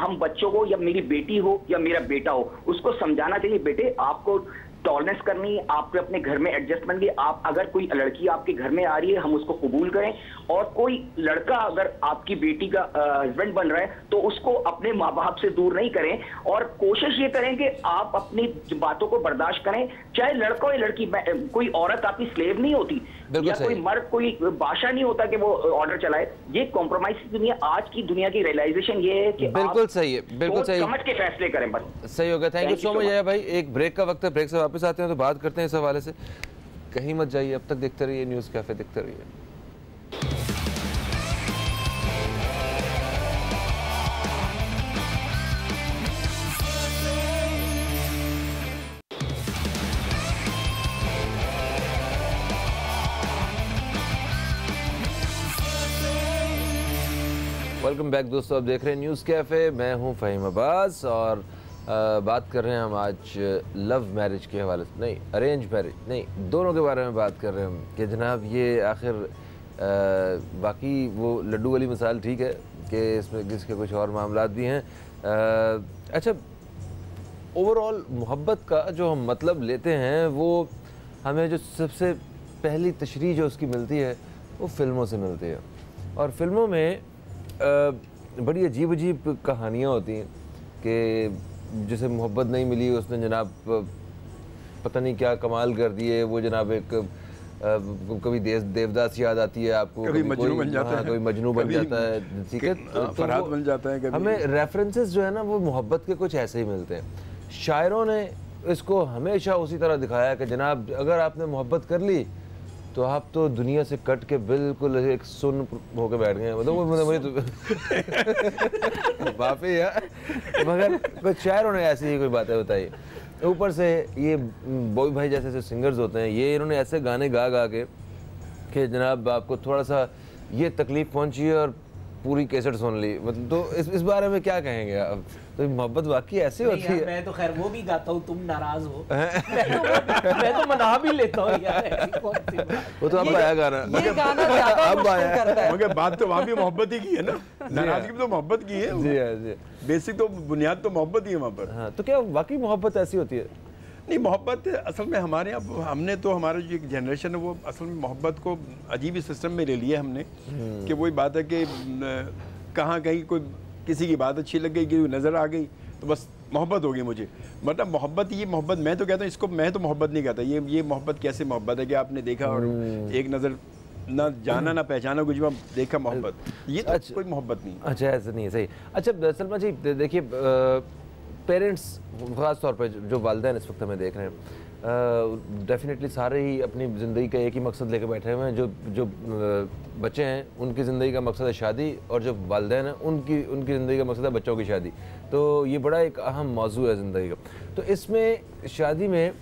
Speaker 7: हम बच्चों को, या मेरी बेटी हो या मेरा बेटा हो, उसको समझाना चाहिए, बेटे आपको टॉलरेंस करनी है, आपके अपने घर में एडजस्टमेंट की। आप अगर कोई लड़की आपके घर में आ रही है, हम उसको कबूल करें, और कोई लड़का अगर आपकी बेटी का हस्बैंड बन रहा है तो उसको अपने माँ बाप से दूर नहीं करें, और कोशिश ये करें कि आप अपनी बातों को बर्दाश्त करें, चाहे लड़का हो या लड़की। कोई औरत आपकी स्लेव नहीं होती, या कोई मर्द कोई बादशाह नहीं होता कि वो ऑर्डर चलाए। ये कॉम्प्रोमाइज की दुनिया, आज की दुनिया की रियलाइजेशन ये है कि
Speaker 2: बिल्कुल सही है, बिल्कुल सही,
Speaker 7: समझ के फैसले करें, बस
Speaker 2: सही हो गया। थैंक यू सो मच भाई। एक ब्रेक का वक्त है, ब्रेक से वापस आते हैं तो बात करते हैं इस हवाले से। कहीं मत जाइए, अब तक देखते रहिए न्यूज़ कैफे, देखते रहिए। वेलकम बैक दोस्तों, आप देख रहे हैं न्यूज़ कैफ़े। मैं हूं फ़हीम अब्बास और बात कर रहे हैं हम आज लव मैरिज के हवाले से, नहीं अरेंज मैरिज नहीं, दोनों के बारे में बात कर रहे हैं हम कि जनाब ये आखिर बाकी वो लड्डू वाली मिसाल ठीक है कि इसमें किसके कुछ और मामलात भी हैं। अच्छा, ओवरऑल मोहब्बत का जो हम मतलब लेते हैं वो हमें जो सबसे पहली तशरीह जो उसकी मिलती है वो फिल्मों से मिलती है, और फिल्मों में बड़ी अजीब अजीब कहानियाँ होती हैं कि जिसे मोहब्बत नहीं मिली उसने जनाब पता नहीं क्या कमाल कर दिए, वो जनाब एक कभी देवदास याद आती है आपको,
Speaker 4: कभी मजनू बन जाता है,
Speaker 2: कभी मजनू बन जाता है, ठीक है,
Speaker 4: फरहाद बन जाता है।
Speaker 2: हमें रेफरेंसेस जो है ना वो मोहब्बत के कुछ ऐसे ही मिलते हैं। शायरों ने इसको हमेशा उसी तरह दिखाया कि जनाब अगर आपने मोहब्बत कर ली तो आप तो दुनिया से कट के बिल्कुल एक सुन होके बैठ गए, मतलब मुझे तो वाकई यार, मगर कुछ शायरों ने ऐसी ही कोई बातें बताई। ऊपर से ये बॉबी भाई जैसे जो सिंगर्स होते हैं ये इन्होंने ऐसे गाने गा गा के कि जनाब आपको थोड़ा सा ये तकलीफ़ पहुंची है और पूरी कैसेट सुन ली, मतलब तो इस बारे में क्या कहेंगे आप? तो मोहब्बत वाकई ऐसी होती है।
Speaker 3: मैं तो खैर वो भी गाता हूँ, तुम नाराज हो मैं तो मना भी लेता हूँ यार, ऐसी कौन सी बात?
Speaker 2: वो तो अब आया गाना,
Speaker 5: ये गाना ज्यादा
Speaker 2: अब आया
Speaker 5: करता है।
Speaker 4: मगर बात तो वहाँ भी मोहब्बत ही की है ना, नाराजगी भी तो मोहब्बत की है।
Speaker 2: जी हाँ जी,
Speaker 4: बेसिक तो बुनियाद तो मोहब्बत ही है वहाँ पर।
Speaker 2: हाँ, तो क्या वाकई मोहब्बत ऐसी होती है?
Speaker 4: नहीं, मोहब्बत असल में हमारे यहाँ हमने तो हमारा जो एक जनरेशन है वो असल में मोहब्बत को अजीब ही सिस्टम में ले लिया हमने कि वही बात है कि कहाँ कहीं कोई किसी की बात अच्छी लग गई, कि नज़र आ गई तो बस मोहब्बत हो गई मुझे। मतलब मोहब्बत, ये मोहब्बत मैं तो कहता हूँ इसको, मैं तो मोहब्बत नहीं कहता। ये मोहब्बत कैसे मोहब्बत है कि आपने देखा और एक नज़र ना जाना ना पहचाना कुछ भी देखा मोहब्बत, ये तो
Speaker 2: अच्छा,
Speaker 4: कोई मोहब्बत नहीं।
Speaker 2: अच्छा ऐसा नहीं है, सही। अच्छा सलमा जी देखिए, पेरेंट्स ख़ास तौर पर जो वालिदैन इस वक्त हमें देख रहे हैं डेफिनेटली सारे ही अपनी ज़िंदगी का एक ही मकसद लेके बैठे हुए हैं। जो बच्चे हैं उनकी ज़िंदगी का मकसद है शादी, और जो वालिदैन हैं उनकी ज़िंदगी का मकसद है बच्चों की शादी। तो ये बड़ा एक अहम मौजू है ज़िंदगी का। तो इसमें शादी में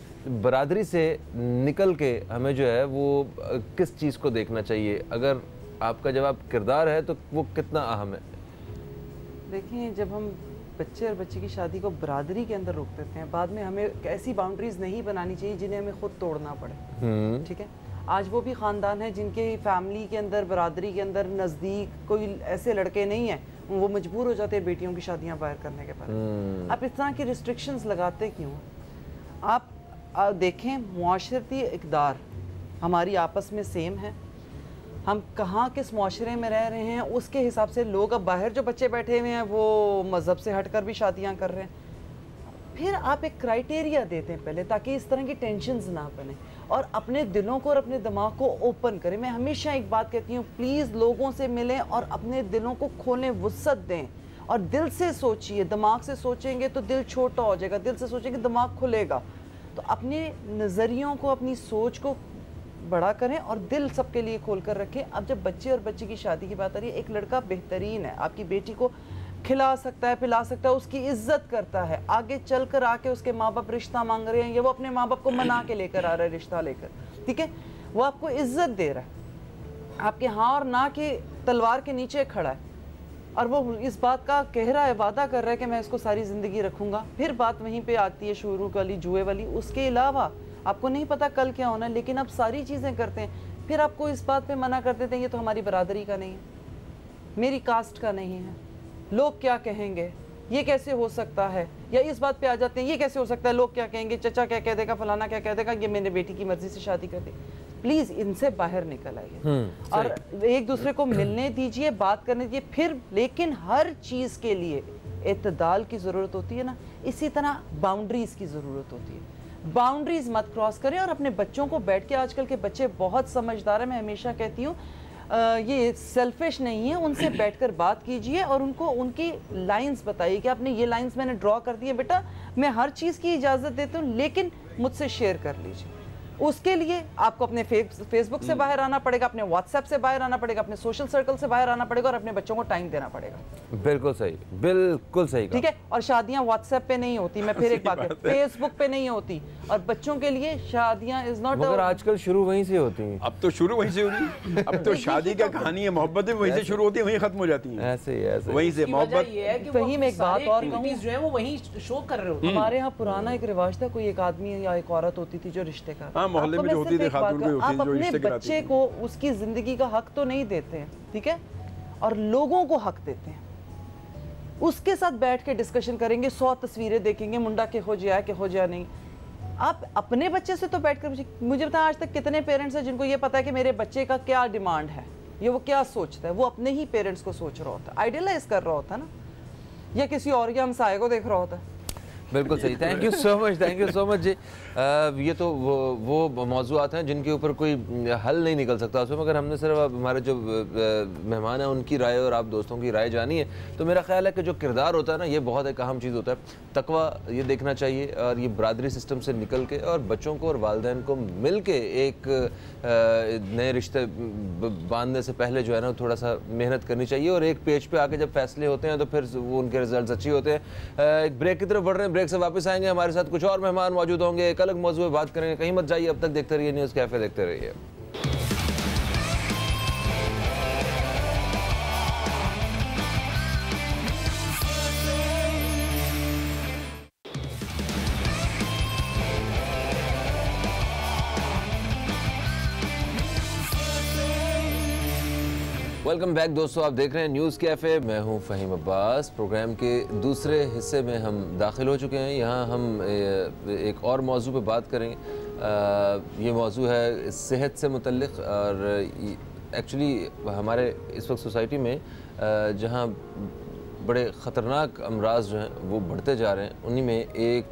Speaker 2: बरादरी से निकल के हमें जो है वो किस चीज़ को देखना चाहिए? अगर आपका जवाब किरदार है तो वो कितना अहम है?
Speaker 5: देखिए, जब हम बच्चे और बच्ची की शादी को बरादरी के अंदर रोक देते हैं, बाद में हमें ऐसी बाउंड्रीज नहीं बनानी चाहिए जिन्हें हमें खुद तोड़ना पड़े। ठीक है, आज वो भी ख़ानदान है जिनके फैमिली के अंदर, बरादरी के अंदर नज़दीक कोई ऐसे लड़के नहीं हैं, वो मजबूर हो जाते हैं बेटियों की शादियां बाहर करने के बाद। आप इस तरह की रिस्ट्रिक्शंस लगाते क्यों? आप देखें, मुआशरती इक़दार हमारी आपस में सेम है, हम कहाँ किस मुआशरे में रह रहे हैं उसके हिसाब से लोग, अब बाहर जो बच्चे बैठे हुए हैं वो मज़हब से हटकर भी शादियां कर रहे हैं। फिर आप एक क्राइटेरिया देते हैं पहले, ताकि इस तरह की टेंशन्स ना बने, और अपने दिलों को और अपने दिमाग को ओपन करें। मैं हमेशा एक बात कहती हूँ, प्लीज़ लोगों से मिलें और अपने दिलों को खोलें, वुसअत दें, और दिल से सोचिए। दिमाग से सोचेंगे तो दिल छोटा हो जाएगा, दिल से सोचेंगे दिमाग खुलेगा। तो अपने नज़रियों को, अपनी सोच को बड़ा करें और दिल सबके लिए खोल कर रखें। अब जब बच्चे और बच्ची की शादी की बात आ रही है, एक लड़का बेहतरीन है, आपकी बेटी को खिला सकता है, पिला सकता है, उसकी इज्जत करता है, आगे चल कर आके उसके माँ बाप रिश्ता मांग रहे हैं, या वो अपने माँ बाप को मना के लेकर आ रहा है रिश्ता लेकर, ठीक है, वो आपको इज्जत दे रहा है, आपके हाँ और ना की तलवार के नीचे खड़ा है, और वो इस बात का कह रहा है, वादा कर रहा है कि मैं इसको सारी ज़िंदगी रखूँगा। फिर बात वहीं पर आती है शुरू वाली, जुए वाली। उसके अलावा आपको नहीं पता कल क्या होना है, लेकिन आप सारी चीज़ें करते हैं, फिर आपको इस बात पे मना कर देते हैं, ये तो हमारी बरादरी का नहीं है, मेरी कास्ट का नहीं है, लोग क्या कहेंगे, ये कैसे हो सकता है, या इस बात पे आ जाते हैं, ये कैसे हो सकता है, लोग क्या कहेंगे, चचा क्या कह देगा, फलाना क्या कह देगा, ये मैंने बेटी की मर्जी से शादी कर दी। प्लीज़ इनसे बाहर निकल आइए और एक दूसरे को मिलने दीजिए, बात करने दीजिए। फिर लेकिन हर चीज़ के लिए इत्तेदाल की ज़रूरत होती है ना, इसी तरह बाउंड्रीज़ की ज़रूरत होती है। बाउंड्रीज मत क्रॉस करें, और अपने बच्चों को बैठ के, आजकल के बच्चे बहुत समझदार हैं, मैं हमेशा कहती हूँ ये सेल्फिश नहीं है, उनसे बैठकर बात कीजिए और उनको उनकी लाइंस बताइए कि आपने ये लाइंस मैंने ड्रॉ कर दी है बेटा, मैं हर चीज़ की इजाज़त देती हूँ, लेकिन मुझसे शेयर कर लीजिए। उसके लिए आपको अपने फेसबुक से बाहर आना पड़ेगा, अपने व्हाट्सएप से बाहर आना पड़ेगा, अपने सोशल सर्कल से बाहर आना पड़ेगा और अपने बच्चों को टाइम देना पड़ेगा।
Speaker 2: बिल्कुल सही, बिल्कुल सही,
Speaker 5: ठीक है। और शादियां व्हाट्सएप पे नहीं होती, मैं फिर एक बात कहूं, फेसबुक पे नहीं होती, और बच्चों के लिए शादियां इज नॉट,
Speaker 2: मगर आजकल शुरू वहीं से होती हैं।
Speaker 4: अब तो शुरू वहीं से होगी, अब तो शादी का कहानी है, मोहब्बत वहीं से शुरू होती है, वहीं खत्म हो जाती है,
Speaker 2: ऐसे ही ऐसे
Speaker 4: वहीं से मोहब्बत।
Speaker 3: वहीं में एक बात और कहूं, जो है वो वहीं शो कर रहे होते हैं।
Speaker 5: हमारे यहाँ पुराना एक रिवाज था, कोई एक आदमी या एक औरत होती थी जो रिश्ते का,
Speaker 4: हाँ, मोहल्ले में जो होती थी खातून कोई होती थी जो रिश्ते कराती
Speaker 5: बच्चे को उसकी जिंदगी का हक तो नहीं देते हैं, ठीक है, और लोगों को हक देते हैं। उसके साथ बैठ के डिस्कशन करेंगे, 100 तस्वीरें देखेंगे, मुंडा के हो जाए के हो जाए नहीं। आप अपने बच्चे से तो बैठकर, मुझे बताएं आज तक कितने पेरेंट्स हैं जिनको ये पता है कि मेरे बच्चे का क्या डिमांड है, ये वो क्या सोचता है, वो अपने ही पेरेंट्स को सोच रहा होता है, आइडियलाइज कर रहा होता है ना, या किसी और या हमसाये को देख रहा होता है।
Speaker 2: बिल्कुल सही, thank you so much, thank you so much जी। ये तो वो मौज़ूआत हैं जिनके ऊपर कोई हल नहीं निकल सकता उसमें, मगर हमने सिर्फ हमारे जो मेहमान हैं उनकी राय और आप दोस्तों की राय जानी है। तो मेरा ख्याल है कि जो किरदार होता है ना, ये बहुत एक अहम चीज़ होता है। तकवा ये देखना चाहिए, और ये बरादरी सिस्टम से निकल के और बच्चों को और वालिदैन को मिल के एक नए रिश्ते बांधने से पहले जो है ना थोड़ा सा मेहनत करनी चाहिए, और एक पेज पे आके जब फैसले होते हैं तो फिर वो उनके रिजल्ट अच्छे होते हैं। एक ब्रेक की तरफ बढ़ रहे हैं, ब्रेक से वापस आएंगे, हमारे साथ कुछ और मेहमान मौजूद होंगे, एक अलग मौजूद पे बात करेंगे, कहीं मत जाइए, अब तक देखते रहिए न्यूज़ कैफे, देखते रहिए। वेलकम बैक दोस्तों, आप देख रहे हैं न्यूज़ कैफ़े, मैं हूं फ़हीम अब्बास। प्रोग्राम के दूसरे हिस्से में हम दाखिल हो चुके हैं। यहाँ हम एक और मौजू पे बात करेंगे। ये मौजू है सेहत से मुतल्लिक़, और एक्चुअली हमारे इस वक्त सोसाइटी में जहाँ बड़े ख़तरनाक अमराज जो हैं वो बढ़ते जा रहे हैं, उन्हीं में एक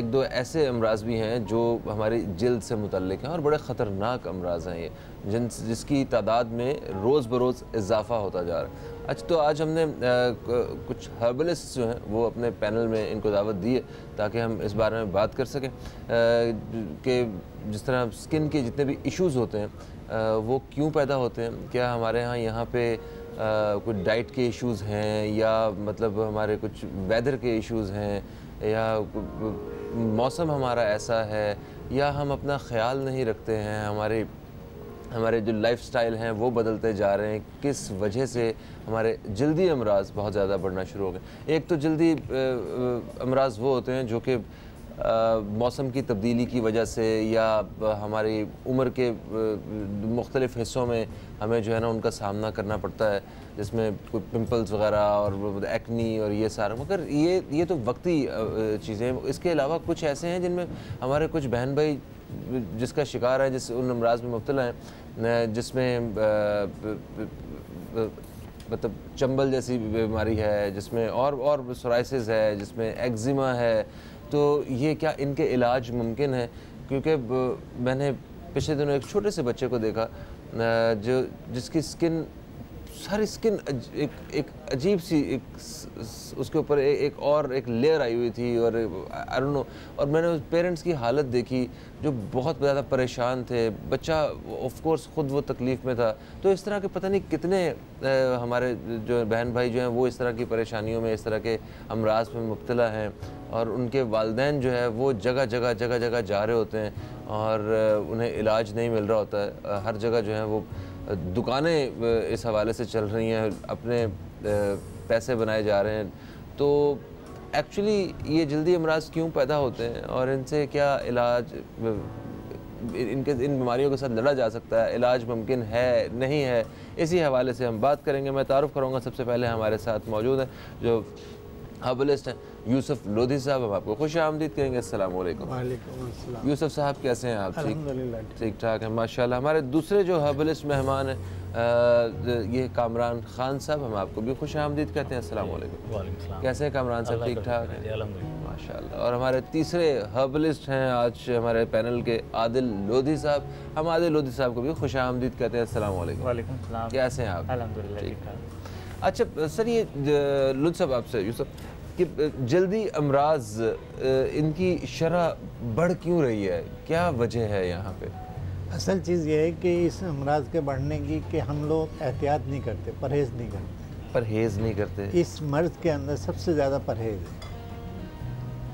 Speaker 2: दो ऐसे अमराज भी हैं जो हमारी जिल्द से मुतल्लिक़ हैं और बड़े ख़तरनाक अमराज हैं ये, जिसकी तादाद में रोज़ बरोज़ इजाफ़ा होता जा रहा है। अच्छा, तो आज हमने कुछ हर्बलिस्ट जो हैं वो अपने पैनल में इनको दावत दी है ताकि हम इस बारे में बात कर सकें कि जिस तरह स्किन के जितने भी इश्यूज़ होते हैं वो क्यों पैदा होते हैं, क्या हमारे यहाँ पे कुछ डाइट के इश्यूज़ हैं, या मतलब हमारे कुछ वेदर के इश्यूज़ हैं, या मौसम हमारा ऐसा है, या हम अपना ख्याल नहीं रखते हैं, हमारे जो लाइफस्टाइल हैं वो बदलते जा रहे हैं, किस वजह से हमारे जल्दी अमराज बहुत ज़्यादा बढ़ना शुरू हो गए। एक तो जल्दी अमराज वो होते हैं जो कि मौसम की तब्दीली की वजह से, या हमारी उम्र के मुख्तलिफ़ हिस्सों में हमें जो है ना उनका सामना करना पड़ता है, जिसमें कोई पिंपल्स वगैरह और एक्नी और ये सारा, मगर ये तो वक्ती चीज़ें हैं। इसके अलावा कुछ ऐसे हैं जिनमें हमारे कुछ बहन भाई जिसका शिकार है, जिस उन अमराज में मुब्तला हैं, जिसमें मतलब चंबल जैसी बीमारी है, जिसमें और सोराइसिस है, जिसमें एक्जिमा है। तो ये क्या इनके इलाज मुमकिन है? क्योंकि मैंने पिछले दिनों एक छोटे से बच्चे को देखा जिसकी स्किन, सारी स्किन एक अजीब सी उसके ऊपर एक लेयर आई हुई थी, और आई डोंट नो, और मैंने उस पेरेंट्स की हालत देखी जो बहुत ज़्यादा परेशान थे। बच्चा ऑफ कोर्स ख़ुद वो तकलीफ़ में था। तो इस तरह के पता नहीं कितने हमारे जो बहन भाई जो हैं वो इस तरह की परेशानियों में, इस तरह के अमराज में मुब्तला हैं, और उनके वालिदैन जो है वो जगह जगह जा रहे होते हैं और उन्हें इलाज नहीं मिल रहा होता है। हर जगह जो है वो दुकानें इस हवाले से चल रही हैं, अपने पैसे बनाए जा रहे हैं। तो एक्चुअली ये जल्दी अमराज क्यों पैदा होते हैं, और इनसे क्या इलाज, इन बीमारियों के साथ लड़ा जा सकता है, इलाज मुमकिन है नहीं है, इसी हवाले से हम बात करेंगे। मैं तारुफ़ करूँगा, सबसे पहले हमारे साथ मौजूद हैं जो हर्बलिस्ट हैं, यूसुफ लोधी साहब। हम आपको खुश आमदीद करेंगे। अस्सलाम वालेकुम। यूसुफ साहब कैसे हैं आप? ठीक ठाक हैं माशाल्लाह। हमारे दूसरे जो हर्बलिस्ट मेहमान हैं ये कामरान खान साहब, हम आपको भी खुश आमदीद कहते हैं। अस्सलाम वालेकुम। कैसे हैं कामरान साहब? ठीक ठाक हैं माशाल्लाह। और हमारे तीसरे हर्बलिस्ट हैं आज हमारे पैनल के आदिल लोधी साहब। हम आदिल लोधी साहब को भी खुश आमदीद कहते हैं। अस्सलाम वालेकुम। कैसे हैं आप?
Speaker 8: अल्हम्दुलिल्लाह ठीक ठाक।
Speaker 2: अच्छा सर, ये लुत्फ साहब आपसे, यूसुफ कि जल्दी अमराज इनकी शरह बढ़ क्यों रही है, क्या वजह है यहाँ पे?
Speaker 8: असल चीज़ ये है कि इस अमराज के बढ़ने की कि हम लोग एहतियात नहीं करते, परहेज़ नहीं करते।
Speaker 2: परहेज़ नहीं करते?
Speaker 8: इस मर्ज़ के अंदर सबसे ज़्यादा परहेज़ है।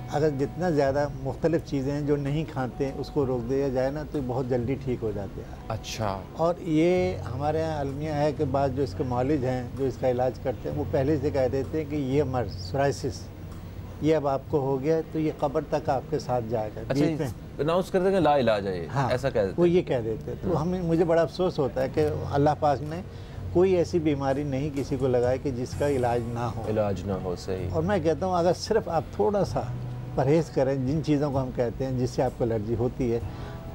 Speaker 8: अगर जितना ज़्यादा मुख्तलिफ़ चीज़ें हैं जो नहीं खाते उसको रोक दिया जाए ना तो बहुत जल्दी ठीक हो जाते हैं।
Speaker 2: अच्छा।
Speaker 8: और ये हमारे यहाँ अलमिया है कि बाद जो इसके मौलिद हैं जो इसका इलाज करते हैं वो पहले से कह देते हैं कि ये मर्ज़ सोराइसिस ये अब आपको हो गया तो ये कब्र तक आपके साथ जाएगा।
Speaker 2: अच्छा, अनाउंस कर देंगे ला इलाज है ये।
Speaker 8: हाँ,
Speaker 2: ऐसा कह देते
Speaker 8: वो ये कह देते हैं। तो हमें मुझे बड़ा अफसोस होता है कि अल्लाह पाक ने कोई ऐसी बीमारी नहीं किसी को लगाई कि जिसका इलाज ना हो।
Speaker 2: इलाज ना हो, सही।
Speaker 8: और मैं कहता हूँ अगर सिर्फ आप थोड़ा सा परहेज़ करें जिन चीज़ों को हम कहते हैं जिससे आपको एलर्जी होती है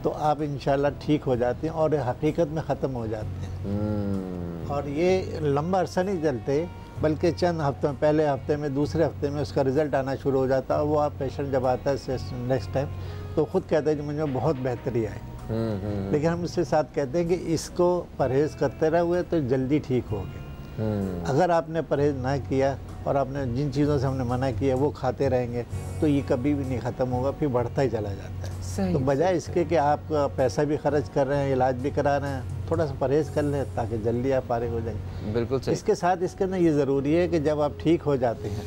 Speaker 8: तो आप इंशाल्लाह ठीक हो जाते हैं और हकीकत में ख़त्म हो जाते हैं। और ये लंबा अरसा नहीं चलते बल्कि चंद हफ्तों पहले हफ्ते में दूसरे हफ्ते में उसका रिज़ल्ट आना शुरू हो जाता है। वो आप पेशेंट जब आता है नेक्स्ट टाइम तो ख़ुद कहते हैं कि मुझे बहुत बेहतरी आई। लेकिन हम इसके साथ कहते हैं कि इसको परहेज़ करते रहोगे तो जल्दी ठीक होगे। अगर आपने परहेज़ ना किया और आपने जिन चीज़ों से हमने मना किया वो खाते रहेंगे तो ये कभी भी नहीं ख़त्म होगा, फिर बढ़ता ही चला जाता है। तो बजाय इसके कि आप पैसा भी खर्च कर रहे हैं, इलाज भी करा रहे हैं, थोड़ा सा परहेज़ कर लें ताकि जल्दी आप फारिग हो जाएंगे।
Speaker 2: बिल्कुल सही।
Speaker 8: इसके साथ इसके अंदर ये ज़रूरी है कि जब आप ठीक हो जाते हैं,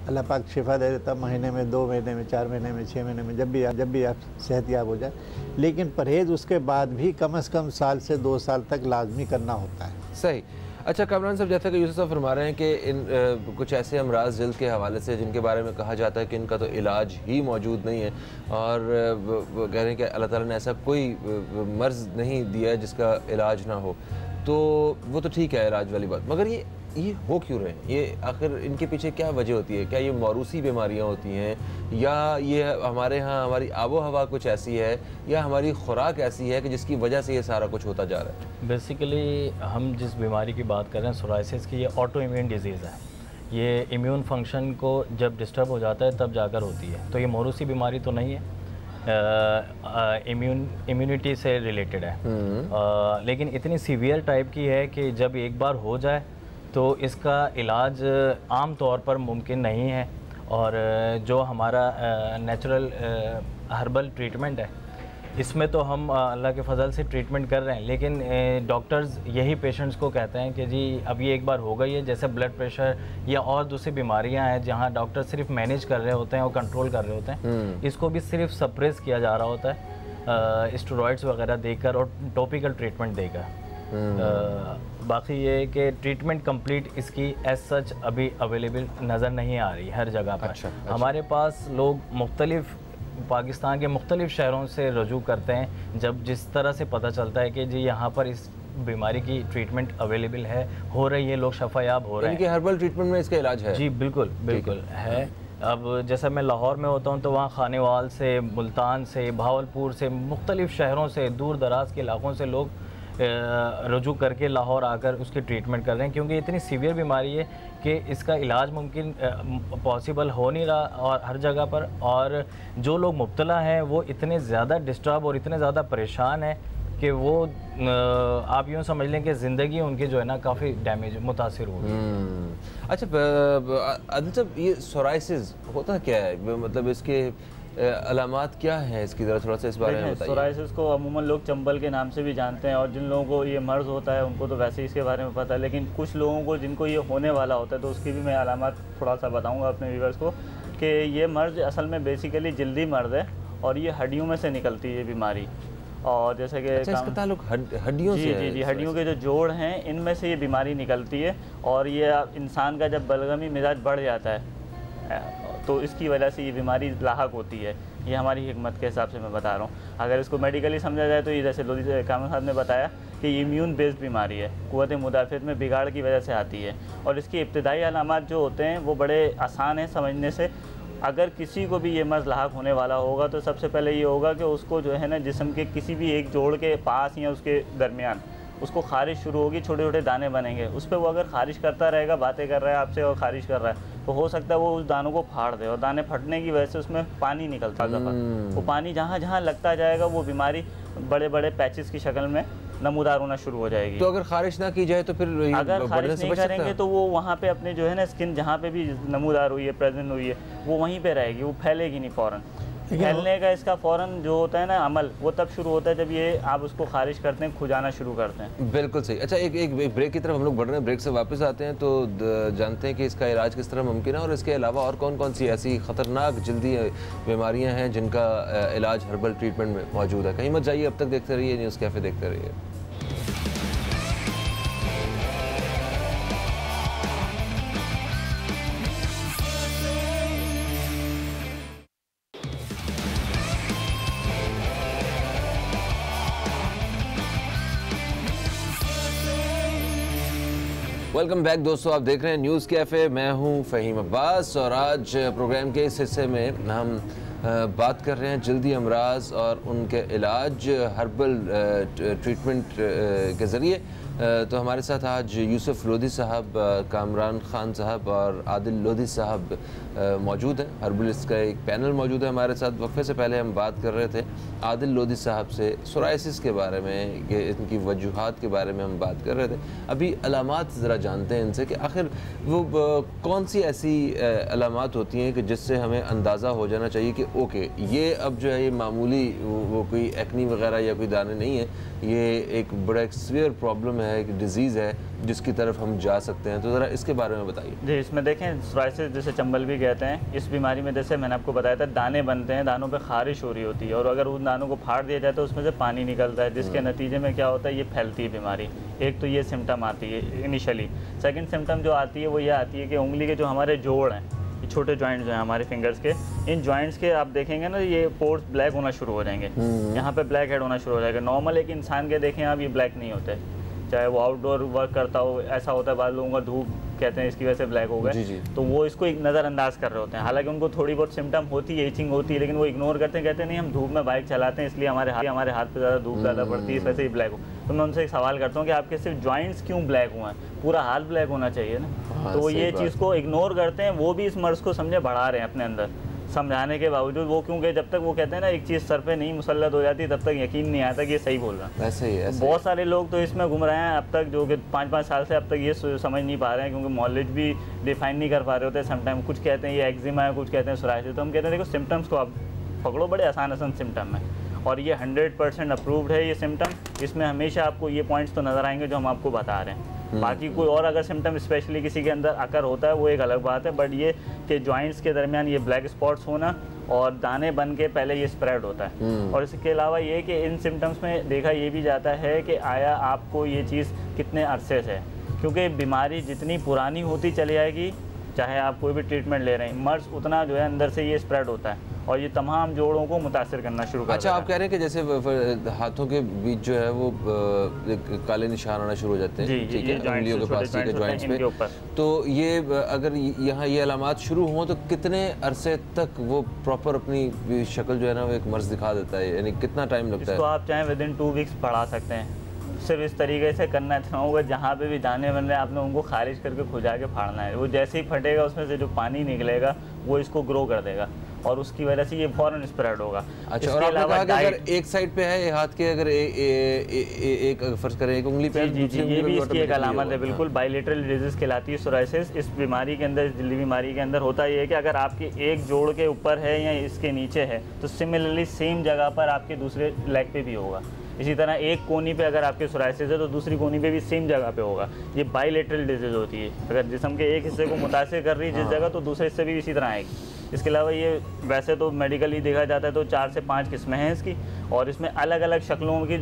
Speaker 8: अल्लाह पाक शिफा दे देता, महीने में, 2 महीने में, 4 महीने में, 6 महीने में, जब भी आप सेहतयाब हो जाए, लेकिन परहेज़ उसके बाद भी कम से कम साल से 2 साल तक लाजमी करना होता है।
Speaker 2: सही। अच्छा कामरान साहब, जैसा कि यूसुफ साहब फरमा रहे हैं कि इन कुछ ऐसे अमराज जल्द के हवाले से जिनके बारे में कहा जाता है कि इनका तो इलाज ही मौजूद नहीं है और वो कह रहे हैं कि अल्लाह ताला ने ऐसा कोई मर्ज़ नहीं दिया है जिसका इलाज ना हो, तो वो तो ठीक है इलाज वाली बात, मगर ये हो क्यों रहे हैं? ये आखिर इनके पीछे क्या वजह होती है? क्या ये मौरूसी बीमारियां होती हैं या ये हमारे यहाँ हमारी आबो हवा कुछ ऐसी है या हमारी खुराक ऐसी है कि जिसकी वजह से ये सारा कुछ होता जा रहा है?
Speaker 9: बेसिकली हम जिस बीमारी की बात कर रहे हैं सोराइसिस की, ये ऑटो इम्यून डिजीज़ है। ये इम्यून फंक्शन को जब डिस्टर्ब हो जाता है तब जाकर होती है। तो ये मौरूसी बीमारी तो नहीं है, इम्यूनिटी से रिलेटेड है। लेकिन इतनी सीवियर टाइप की है कि जब एक बार हो जाए तो इसका इलाज आम तौर पर मुमकिन नहीं है। और जो हमारा नेचुरल हर्बल ट्रीटमेंट है इसमें तो हम अल्लाह के फजल से ट्रीटमेंट कर रहे हैं, लेकिन डॉक्टर्स यही पेशेंट्स को कहते हैं कि जी अब ये एक बार हो गई है, जैसे ब्लड प्रेशर या और दूसरी बीमारियां हैं जहां डॉक्टर सिर्फ मैनेज कर रहे होते हैं और कंट्रोल कर रहे होते हैं, इसको भी सिर्फ सप्रेस किया जा रहा होता है स्टेरॉइड्स वगैरह देकर और टॉपिकल ट्रीटमेंट देकर। बाकी ये कि ट्रीटमेंट कंप्लीट इसकी एज सच अभी अवेलेबल नज़र नहीं आ रही हर जगह पर। अच्छा। हमारे पास लोग मुख्तलिफ पाकिस्तान के मुख्तलिफ शहरों से रजू करते हैं, जब जिस तरह से पता चलता है कि जी यहाँ पर इस बीमारी की ट्रीटमेंट अवेलेबल है, हो रही है, लोग शफायाब हो रहे हैं।
Speaker 2: हर्बल ट्रीटमेंट में इसका इलाज है?
Speaker 9: जी बिल्कुल बिल्कुल है। अब जैसा मैं लाहौर में होता हूँ तो वहाँ खानेवाल से, मुल्तान से, भावलपुर से, मुख्तलिफ शहरों से, दूर दराज के इलाकों से लोग रजू करके लाहौर आकर उसकी ट्रीटमेंट कर रहे हैं, क्योंकि इतनी सीवियर बीमारी है कि इसका इलाज मुमकिन पॉसिबल हो नहीं रहा और हर जगह पर। और जो लोग मुब्तला हैं वो इतने ज़्यादा डिस्टर्ब और इतने ज़्यादा परेशान हैं कि वो आप यूँ समझ लें कि ज़िंदगी उनकी जो है ना काफ़ी डैमेज मुतासिर हो गई।
Speaker 2: अच्छा आदिल साहब, ये सोराइसिस होता क्या है, मतलब इसके अलामात क्या हैं इसकी, ज़रा थोड़ा सा इस बारे में बताइए।
Speaker 10: सोराइसिस को अमूमन लोग चंबल के नाम से भी जानते हैं और जिन लोगों को ये मर्ज़ होता है उनको तो वैसे ही इसके बारे में पता है, लेकिन कुछ लोगों को जिनको ये होने वाला होता है तो उसकी भी मैं अलामात थोड़ा सा बताऊंगा अपने व्यूअर्स को कि ये मर्ज़ असल में बेसिकली जल्दी मर्ज़ है और ये हड्डियों में से निकलती है ये बीमारी। और जैसे कि
Speaker 2: अच्छा, इसका ताल्लुक हड्डियों से है?
Speaker 10: जी, हड्डियों के जो जोड़ हैं इनमें से ये बीमारी निकलती है और ये इंसान का जब बलगमी मिजाज बढ़ जाता है तो इसकी वजह से ये बीमारी लाहक होती है। ये हमारी हिकमत के हिसाब से मैं बता रहा हूँ। अगर इसको मेडिकली समझा जाए तो ये जैसे लोधी कामरान साहब ने बताया कि ये इम्यून बेस्ड बीमारी है, क़ुव्वत मुदाफ़ियत में बिगाड़ की वजह से आती है। और इसकी इब्तिदाई अलामात जो होते हैं वो बड़े आसान हैं समझने से। अगर किसी को भी ये मर्ज़ लाहक होने वाला होगा तो सबसे पहले ये होगा कि उसको जो है ना जिस्म के किसी भी एक जोड़ के पास या उसके दरमियान उसको खारिश शुरू होगी, छोटे छोटे दाने बनेंगे। उस पर वो अगर खारिश करता रहेगा, बातें कर रहा है आपसे और खारिश कर रहा है, तो हो सकता है वो उस दानों को फाड़ दे और दाने फटने की वजह से उसमें पानी निकलता है। वो पानी जहाँ जहाँ लगता जाएगा वो बीमारी बड़े बड़े पैचेस की शक्ल में नमूदार होना शुरू हो जाएगी।
Speaker 2: तो अगर खारिश ना की जाए तो फिर
Speaker 10: अगर खारिश नहीं करेंगे तो वो वहाँ पे अपने जो है ना स्किन जहाँ पे भी नमूदार हुई है, प्रेजेंट हुई है, वो वहीं पे रहेगी, वो फैलेगी नहीं फ़ौरन। फैलने का इसका फ़ौरन जो होता है ना अमल, वो तब शुरू होता है जब ये आप उसको खारिज करते हैं, खुजाना शुरू करते हैं।
Speaker 2: बिल्कुल सही। अच्छा, एक ब्रेक की तरफ हम लोग बढ़ रहे हैं, ब्रेक से वापस आते हैं तो जानते हैं कि इसका इलाज किस तरह मुमकिन है और इसके अलावा और कौन कौन सी ऐसी ख़तरनाक जल्दी बीमारियाँ हैं जिनका इलाज हर्बल ट्रीटमेंट में मौजूद है। कहीं मत जाइए, अब तक देखते रहिए न्यूज़ कैफ़े, देखते रहिए। वेलकम बैक दोस्तों, आप देख रहे हैं न्यूज़ कैफ़े। मैं हूं फ़हीम अब्बास और आज प्रोग्राम के इस हिस्से में हम बात कर रहे हैं जल्दी अमराज और उनके इलाज हर्बल ट्रीटमेंट के ज़रिए। तो हमारे साथ आज यूसुफ लोधी साहब, कामरान ख़ान साहब और आदिल लोधी साहब मौजूद हैं। हर्बलिस्ट का एक पैनल मौजूद है हमारे साथ। वक्फे से पहले हम बात कर रहे थे आदिल लोधी साहब से सोराइसिस के बारे में, कि इनकी वजूहात के बारे में हम बात कर रहे थे। अभी अलामात ज़रा जानते हैं इनसे कि आखिर वो कौन सी ऐसी अलामात होती हैं कि जिससे हमें अंदाज़ा हो जाना चाहिए कि ओके ये अब जो है ये मामूली वो कोई एक्नी वगैरह या कोई दाने नहीं है, ये एक बड़ा एक सीवियर प्रॉब्लम है, एक डिजीज़ है जिसकी तरफ हम जा सकते हैं। तो ज़रा इसके बारे में बताइए।
Speaker 10: जी, इसमें देखें सोराइसिस जिसे चंबल भी कहते हैं, इस बीमारी में जैसे मैंने आपको बताया था दाने बनते हैं, दानों पे खारिश हो रही होती है और अगर उन दानों को फाड़ दिया जाए तो उसमें से पानी निकलता है, जिसके नतीजे में क्या होता है, ये फैलती है बीमारी। एक तो ये सिम्टम आती है इनिशियली। सेकंड सिम्टम जो आती है वो ये आती है कि उंगली के जो हमारे जोड़ हैं, ये छोटे जॉइंट्स जो हैं हमारे फिंगर्स के, इन जॉइंट्स के आप देखेंगे ना ये पोर्स ब्लैक होना शुरू हो जाएंगे, यहाँ पे ब्लैक हेड होना शुरू हो जाएगा। नॉर्मल एक इंसान के देखें आप, ये ब्लैक नहीं होते, चाहे वो आउटडोर वर्क करता हो, ऐसा होता है बाद लोगों का धूप कहते हैं इसकी वजह से ब्लैक हो गए, तो वो इसको एक नज़रअंदाज कर रहे होते हैं। हालांकि उनको थोड़ी बहुत सिम्टम होती है, इचिंग होती है, लेकिन वो इग्नोर करते हैं, कहते हैं नहीं हम धूप में बाइक चलाते हैं इसलिए हमारे हाथ पे ज़्यादा धूप ज़्यादा पड़ती है, इस वजह से ही ब्लैक हो। तो मैं उनसे एक सवाल करता हूँ कि आपके सिर्फ जॉइंट्स क्यों ब्लैक हुए हैं, पूरा हाथ ब्लैक होना चाहिए ना। तो वो ये चीज़ को इग्नोर करते हैं, वो भी इस मर्ज़ को समझे बढ़ा रहे हैं अपने अंदर, समझाने के बावजूद वो, क्योंकि जब तक वो कहते हैं ना एक चीज़ सर पे नहीं मुसल्लत हो जाती तब तक यकीन नहीं आता कि ये सही बोल रहा है।
Speaker 2: ऐसे ही है।
Speaker 10: बहुत सारे लोग तो इसमें घूम रहे हैं अब तक, जो कि 5-5 साल से अब तक ये समझ नहीं पा रहे हैं, क्योंकि नॉलेज भी डिफाइन नहीं कर पा रहे होते। समटाइम कुछ कहते हैं ये एक्जिमा है, कुछ कहते हैं सोराइसिस। तो हम कहते हैं देखो सिम्टम्स को आप पकड़ो, बड़े आसान सिम्टम है और ये 100% अप्रूव्ड है ये सिम्टम। इसमें हमेशा आपको ये पॉइंट्स तो नज़र आएंगे जो हम आपको बता रहे हैं। बाकी कोई और अगर सिम्टम स्पेशली किसी के अंदर अकर होता है वो एक अलग बात है, बट ये कि जॉइंट्स के दरमियान ये ब्लैक स्पॉट्स होना और दाने बन के पहले ये स्प्रेड होता है। और इसके अलावा ये कि इन सिम्टम्स में देखा ये भी जाता है कि आया आपको ये चीज़ कितने अरसे से है, क्योंकि बीमारी जितनी पुरानी होती चली जाएगी, चाहे आप कोई भी ट्रीटमेंट ले रहे हैं, मर्ज उतना जो है अंदर से ये स्प्रेड होता है और ये तमाम जोड़ों को मुतासिर करना शुरू कर।
Speaker 2: अच्छा, आप कह रहे हैं कि जैसे हाथों के बीच जो है वो काले निशान आना शुरू हो जाते हैं, ठीक है, उंगलियों के पास, ठीक है, जॉइंट्स पे। तो ये अगर यहाँ ये अलामात शुरू हों तो कितने अरसे तक वो प्रॉपर अपनी शक्ल जो है ना वो एक मर्ज दिखा देता है, यानी कितना टाइम लगता है?
Speaker 10: इसको आप चाहें विदिन 2 वीक्स बढ़ा सकते हैं। सिर्फ इस तरीके से करना इतना होगा, जहाँ पे भी दाने बन रहे हैं आपने उनको खारिज करके खुजा के फाड़ना है। वो जैसे ही फटेगा उसमें से जो पानी निकलेगा वो इसको ग्रो कर देगा और उसकी वजह से ये फौरन स्प्रेड होगा।
Speaker 2: अच्छा, और आपने कहा कि अगर एक साइड पे है हाथ के, अगर एक फर्ज करें एक उंगली पे,
Speaker 10: ये भी इसकी एक अलामत है, बिल्कुल बाइलेटरल डिजीज कहलाती है सोराइसिस। इस बीमारी के अंदर, जल्दी बीमारी के अंदर होता ये है कि अगर आपके एक जोड़ के ऊपर है या इसके नीचे है तो सिमिलरली सेम जगह पर आपके दूसरे लेग पे भी होगा। इसी तरह एक कोनी पे अगर आपके सोराइसिस है तो दूसरी कोनी पे भी सेम जगह पे होगा। ये बाइलेटरल डिजीज होती है, अगर जिस्म के एक हिस्से को मुतासिर कर रही है जिस जगह, तो दूसरे हिस्से भी इसी तरह आएगी। इसके अलावा ये वैसे तो मेडिकली देखा जाता है तो 4 से 5 किस्में हैं इसकी, और इसमें अलग अलग शक्लों की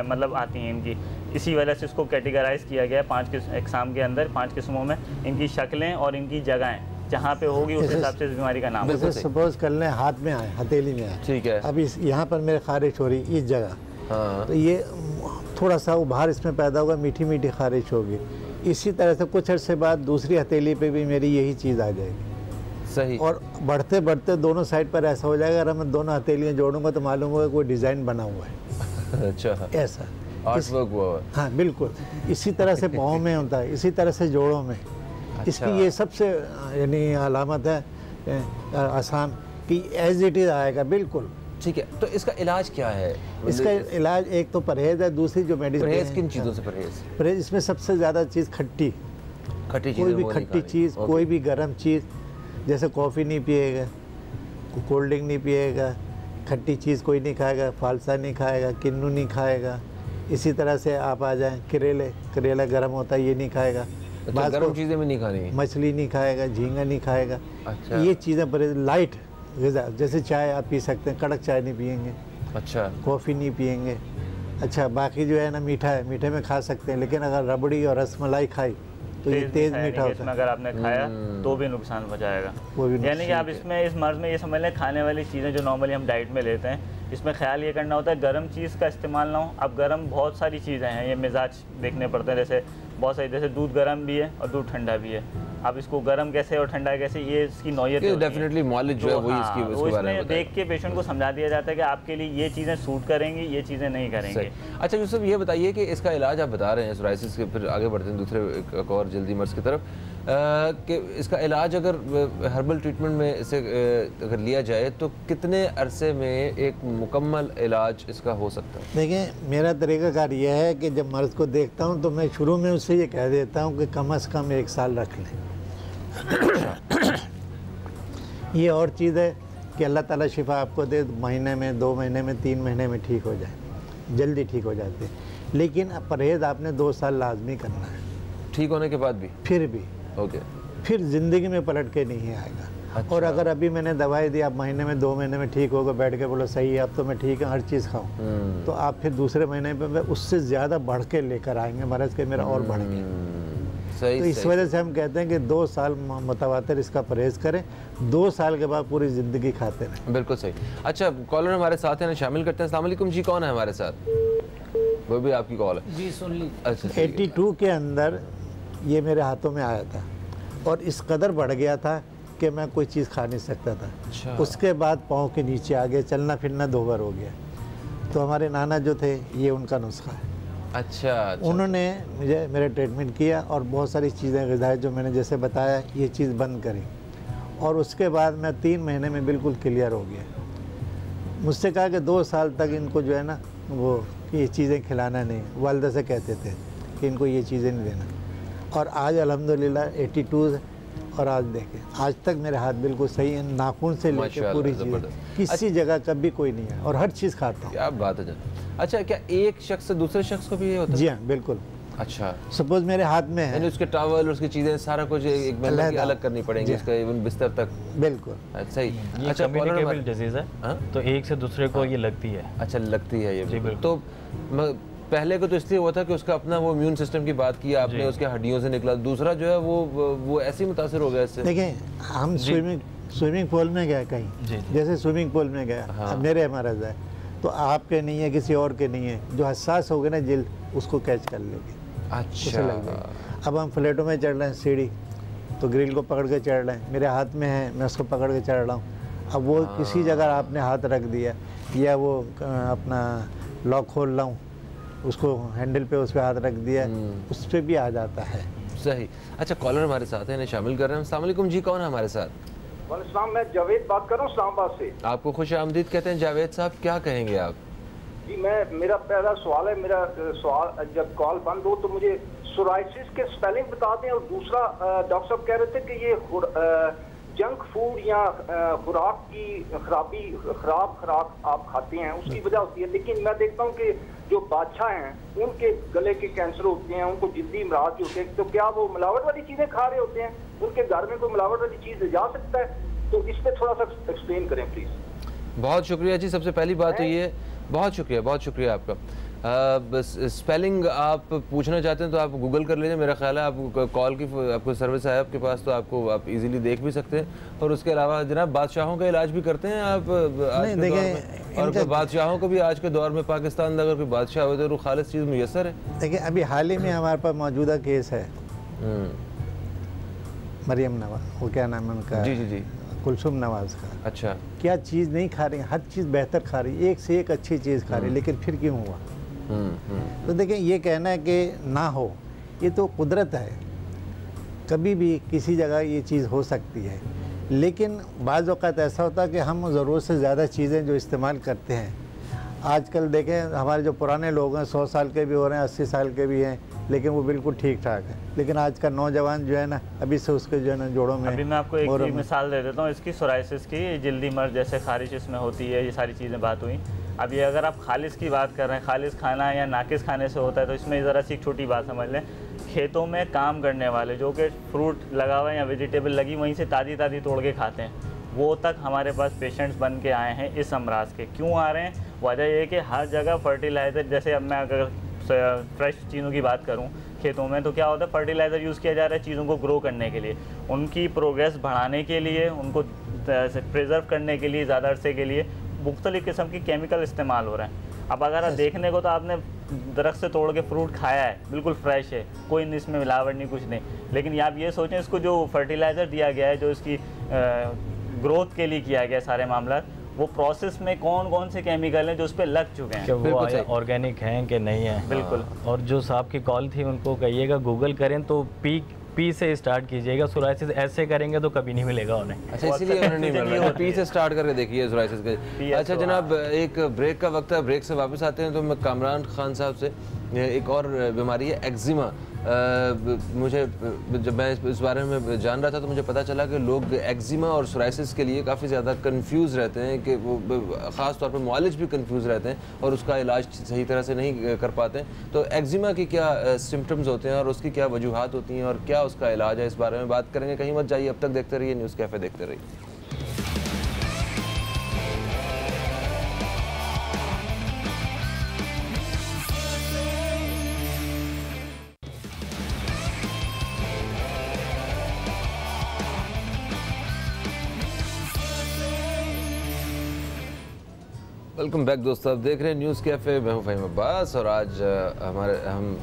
Speaker 10: मतलब आती हैं इनकी। इसी वजह से इसको कैटेगराइज किया गया है 5 एग्जाम के अंदर, 5 किस्मों में इनकी शक्लें और इनकी जगहें जहाँ पे होगी उस हिसाब से इस बीमारी का नाम।
Speaker 8: जैसे सपोज कर लें हाथ में आए, हथेली में आए,
Speaker 2: ठीक है,
Speaker 8: अब इस यहाँ पर मेरे खारिश हो रही इस जगह, तो ये थोड़ा सा उभार इसमें पैदा होगा, मीठी मीठी खारिश होगी। इसी तरह से कुछ अर्से बाद दूसरी हथेली पे भी मेरी यही चीज़ आ जाएगी।
Speaker 2: सही।
Speaker 8: और बढ़ते बढ़ते दोनों साइड पर ऐसा हो जाएगा, अगर मैं दोनों हथेलियाँ जोड़ूंगा तो मालूम होगा कोई डिज़ाइन बना हुआ है।
Speaker 2: अच्छा,
Speaker 8: ऐसा
Speaker 2: आर्टवर्क हुआ है।
Speaker 8: हाँ बिल्कुल, इसी तरह से पाँव में होता है, इसी तरह से जोड़ों में। इसकी ये सबसे यानी अलामत है आसान कि एज इट इज़ आएगा बिल्कुल,
Speaker 2: ठीक है, तो इसका इलाज क्या है?
Speaker 8: इसका इलाज एक तो परहेज़ है, दूसरी जो मेडिसिन।
Speaker 2: परहेज़ किन चीज़ों से परहेज़?
Speaker 8: परहेज़ इसमें सबसे ज़्यादा चीज़ खट्टी कोई भी खट्टी चीज़, कोई भी गर्म चीज़, जैसे कॉफ़ी नहीं पिएगा, कोल्ड ड्रिंक नहीं पिएगा, खट्टी चीज़ कोई नहीं खाएगा, फालसा नहीं खाएगा, किन्नू नहीं खाएगा। इसी तरह से आप आ जाएं, करेला गर्म होता है, ये नहीं खाएगा।
Speaker 2: अच्छा, गर्म चीज़ें भी नहीं खानी,
Speaker 8: मछली नहीं खाएगा, झींगा नहीं खाएगा।
Speaker 2: अच्छा।
Speaker 8: ये चीज़ें पर लाइट ग़िज़ा, जैसे चाय आप पी सकते हैं, कड़क चाय नहीं पियेंगे।
Speaker 2: अच्छा।
Speaker 8: कॉफ़ी नहीं पियेंगे। अच्छा, बाकी जो है ना मीठा है, मीठे में खा सकते हैं, लेकिन अगर रबड़ी और रसमलाई खाई तो ये तेज़ मीठा होता है।
Speaker 10: अगर आपने खाया तो भी नुकसान पहुंचाएगा। यानी कि आप इसमें इस मर्ज़ में ये समझ लें, खाने वाली चीज़ें जो नॉर्मली हम डाइट में लेते हैं, इसमें ख्याल ये करना होता है गर्म चीज़ का इस्तेमाल ना हो। अब गर्म बहुत सारी चीज़ें हैं, ये मिजाज देखने पड़ते हैं, जैसे बहुत सारी, जैसे दूध गर्म भी है और दूध ठंडा भी है। अब इसको गर्म कैसे और ठंडा कैसे, ये इसकी नौयत है।
Speaker 2: डेफिनेटली मॉलेज जो है वही इसके बारे में
Speaker 10: देख के पेशेंट को समझा दिया जाता है कि आपके लिए ये चीज़ें सूट करेंगी, ये चीज़ें नहीं करेंगी।
Speaker 2: अच्छा यूसुफ, ये बताइए कि इसका इलाज आप बता रहे हैं सोराइसिस के, फिर आगे बढ़ते हैं दूसरे एक और जल्दी मर्ज की तरफ, कि इसका इलाज अगर हर्बल ट्रीटमेंट में इसे अगर लिया जाए तो कितने अरसे में एक मुकम्मल इलाज इसका हो सकता है?
Speaker 8: देखिए, मेरा तरीक़ाकार यह है कि जब मर्ज़ को देखता हूँ तो मैं शुरू में उससे ये कह देता हूँ कि कम से कम 1 साल रख लें। ये और चीज़ है कि अल्लाह ताला शिफा आपको दे, महीने में, 2 महीने में, 3 महीने में ठीक हो जाए, जल्दी ठीक हो जाते हैं। लेकिन परहेज़ आपने 2 साल लाजमी करना है।
Speaker 2: ठीक होने के बाद भी?
Speaker 8: फिर भी
Speaker 2: ओके।
Speaker 8: फिर ज़िंदगी में पलट के नहीं आएगा। अच्छा। और अगर अभी मैंने दवाई दी, आप महीने में, 2 महीने में ठीक होगा, बैठ के बोलो सही है अब तो मैं ठीक है, हर चीज़ खाऊं, तो आप फिर दूसरे महीने में उससे ज़्यादा बढ़ के लेकर आएंगे मरज़ के, मेरा और बढ़ गया। तो इस वजह से हम कहते हैं कि 2 साल मुतवातिर इसका परहेज़ करें, 2 साल के बाद पूरी ज़िंदगी खाते रहें।
Speaker 2: बिल्कुल सही। अच्छा, कॉलर हमारे साथ हैं, शामिल करते हैं। अस्सलाम वालेकुम जी, कौन है हमारे साथ? वो भी आपकी कॉल है
Speaker 3: जी, सुन लीजिए।
Speaker 2: अच्छा,
Speaker 8: 82 के अंदर ये मेरे हाथों में आया था और इस कदर बढ़ गया था कि मैं कोई चीज़ खा नहीं सकता था।
Speaker 2: अच्छा।
Speaker 8: उसके बाद पाँव के नीचे आ गया, चलना फिरना दोबार हो गया। तो हमारे नाना जो थे, ये उनका नुस्खा है।
Speaker 2: अच्छा।
Speaker 8: उन्होंने मुझे मेरे ट्रीटमेंट किया और बहुत सारी चीज़ें ग़िज़ाई जो मैंने जैसे बताया, ये चीज़ बंद करी और उसके बाद मैं 3 महीने में बिल्कुल क्लियर हो गया। मुझसे कहा कि 2 साल तक इनको जो है ना वो ये चीज़ें खिलाना नहीं, वालिदा से कहते थे कि इनको ये चीज़ें नहीं देना। और आज अल्हम्दुलिल्लाह 82 और आज देखें, आज तक मेरे हाथ बिल्कुल सही है, नाखून से लेकर पूरी चीज़, किसी जगह कभी कोई नहीं है और हर चीज़ खाता हूँ।
Speaker 2: क्या बात है। अच्छा, क्या एक शख्स से दूसरे शख्स को भी ये होता है?
Speaker 8: जी हाँ, बिल्कुल।
Speaker 2: अच्छा,
Speaker 8: सपोज मेरे हाथ में है,
Speaker 2: उसके टॉवल, उसकी चीज़ें सारा कुछ एक बंदे की अलग करनी पड़ेंगी, इसका इवन बिस्तर तक।
Speaker 8: बिल्कुल
Speaker 2: सही।
Speaker 9: अच्छा, कम्युनिकेबल डिजीज़ है, तो एक से दूसरे को ये लगती है।
Speaker 2: अच्छा, लगती है ये।
Speaker 9: जी बिल्कुल।
Speaker 2: तो पहले को तो इसलिए हुआ था कि उसका अपना वो इम्यून सिस्टम की बात की आपने, उसके हड्डियों से निकला। दूसरा जो है वो ऐसे ही मुतासर हो गया इससे।
Speaker 8: देखिए, हम स्विमिंग पूल में गए कहीं, जैसे स्विमिंग पूल में गया, अब मेरे मरज़ है तो आपके नहीं है, किसी और के नहीं है, जो हसास हो गए ना जिल्द, उसको कैच कर लेगी।
Speaker 2: अच्छा।
Speaker 8: अब हम फ्लैटों में चढ़ रहे हैं, सीढ़ी तो ग्रिल को पकड़ के चढ़ रहे हैं, मेरे हाथ में है, मैं उसको पकड़ के चढ़ रहा हूँ। अब वो किसी जगह आपने हाथ रख दिया या वो अपना लॉक खोल रहा हूँ, उसको हैंडल पे उस पर हाथ रख दिया, उस पर भी आ जाता है।
Speaker 2: सही। अच्छा, कॉलर हमारे साथ है, इन्हें शामिल कर रहे हैं। अस्सलाम वालेकुम जी, कौन है हमारे साथ?
Speaker 11: वालेकुम, मैं जावेद बात कर रहा हूँ इस्लामाबाद से।
Speaker 2: आपको खुश आमदीद कहते हैं जावेद साहब, क्या कहेंगे आप?
Speaker 11: जी, मेरा पहला सवाल है, मेरा सवाल, जब कॉल बंद हो तो मुझे सोराइसिस के स्पेलिंग बता दें, और दूसरा डॉक्टर साहब कह रहे थे कि ये जंक फूड या खुराक की खराब खुराक आप खाते हैं, उसकी वजह होती है। लेकिन मैं देखता हूँ कि जो बादशाह हैं उनके गले के कैंसर होते हैं, उनको जल्दी इमराज होते हैं, तो क्या वो मिलावट वाली चीज़ें खा रहे होते हैं? उनके घर में कोई मिलावट वाली चीज़ जा सकता है? तो इस पर थोड़ा सा एक्सप्लेन करें प्लीज़।
Speaker 2: बहुत शुक्रिया जी। सबसे पहली बात तो ये, बहुत शुक्रिया आपका। बस स्पेलिंग आप पूछना चाहते हैं तो आप गूगल कर लीजिए, मेरा ख्याल है आप कॉल की आपको सर्विस है आपके पास, तो आप इजीली देख भी सकते हैं। और उसके अलावा जनाब बादशाहों का इलाज भी करते हैं आप आज के दौर में, और बादशाहों को भी आज के दौर में पाकिस्तान में अगर कोई बादशाह हो तो खालिस चीज़ मुयसर है।
Speaker 8: देखिए, अभी हाल ही में हमारे पास मौजूदा केस है मरियम नवाज, वो क्या नाम है उनका?
Speaker 2: जी,
Speaker 8: कुलसुम नवाज का।
Speaker 2: अच्छा।
Speaker 8: क्या चीज़ नहीं खा रही, हर चीज़ बेहतर खा रही, एक से एक अच्छी चीज़ खा रही, लेकिन फिर क्यों हुआ? तो देखिए, ये कहना है कि ना हो, ये तो कुदरत है, कभी भी किसी जगह ये चीज़ हो सकती है। लेकिन बाज़ औक़ात ऐसा होता है कि हम ज़रूरत से ज़्यादा चीज़ें जो इस्तेमाल करते हैं, आजकल देखें हमारे जो पुराने लोग हैं 100 साल के भी हो रहे हैं, 80 साल के भी हैं, लेकिन वो बिल्कुल ठीक ठाक है। लेकिन आज का नौजवान जो है ना, अभी से उसके जो है ना जोड़ों में,
Speaker 10: अभी मैं आपको एक मिसाल दे देता हूँ इसकी, सोराइसिस की, जल्दी मर्ज जैसे खारिश इसमें होती है, ये सारी चीज़ें बात हुई। अब ये अगर आप खालिश की बात कर रहे हैं, खालिश खाना या नाकिस खाने से होता है, तो इसमें ज़रा सी एक छोटी बात समझ लें। खेतों में काम करने वाले जो कि फ्रूट लगा हुआ है या वेजिटेबल लगी वहीं से ताज़ी तोड़ के खाते हैं, वो तक हमारे पास पेशेंट्स बन के आए हैं इस अमराज के। क्यों आ रहे हैं? वजह ये है कि हर जगह फर्टिलाइज़र, जैसे अब मैं अगर फ्रेश चीज़ों की बात करूं खेतों में, तो क्या होता है, फर्टिलाइज़र यूज़ किया जा रहा है चीज़ों को ग्रो करने के लिए, उनकी प्रोग्रेस बढ़ाने के लिए, उनको प्रिजर्व करने के लिए, ज़्यादा अरसे के लिए मुख्तलिफ़ किस्म की केमिकल इस्तेमाल हो रहे हैं। अब अगर आप देखने को तो आपने दरख्त से तोड़ के फ्रूट खाया है, बिल्कुल फ्रेश है, कोई इसमें मिलावट नहीं, कुछ नहीं, लेकिन आप ये सोचें इसको जो फर्टिलाइज़र दिया गया है, जो इसकी ग्रोथ के लिए किया गया सारे मामला, वो प्रोसेस में कौन कौन से केमिकल हैं जो उस पर लग चुके हैं,
Speaker 9: कि वो ऑर्गेनिक हैं कि नहीं है।
Speaker 10: बिल्कुल।
Speaker 9: और जो साहब की कॉल थी उनको कहिएगा गूगल करें तो पी से स्टार्ट कीजिएगा, सोराइसिस ऐसे करेंगे तो कभी नहीं मिलेगा उन्हें।
Speaker 2: अच्छा, इसीलिए उन्हें नहीं मिल रहा, पी से स्टार्ट करके देखिए सोराइसिस के। अच्छा जनाब, एक ब्रेक का वक्त है, ब्रेक से वापस आते हैं तो मैं कामरान खान साहब से, एक और बीमारी है एक्जिमा। मुझे जब मैं इस बारे में जान रहा था तो मुझे पता चला कि लोग एक्जिमा और सोराइसिस के लिए काफ़ी ज़्यादा कंफ्यूज रहते हैं, कि वो ख़ास तौर पर मुआलिज भी कंफ्यूज रहते हैं और उसका इलाज सही तरह से नहीं कर पाते हैं। तो एक्जिमा की क्या सिम्टम्स होते हैं और उसकी क्या वजूहात होती हैं और क्या उसका इलाज है, इस बारे में बात करेंगे। कहीं मत जाइए, अब तक देखते रहिए न्यूज़ कैफ़े, देखते रहिए। वेलकम बैक दोस्तों, आप देख रहे हैं न्यूज़ कैफ़े, मैं हूं फ़हीम अब्बास और आज हम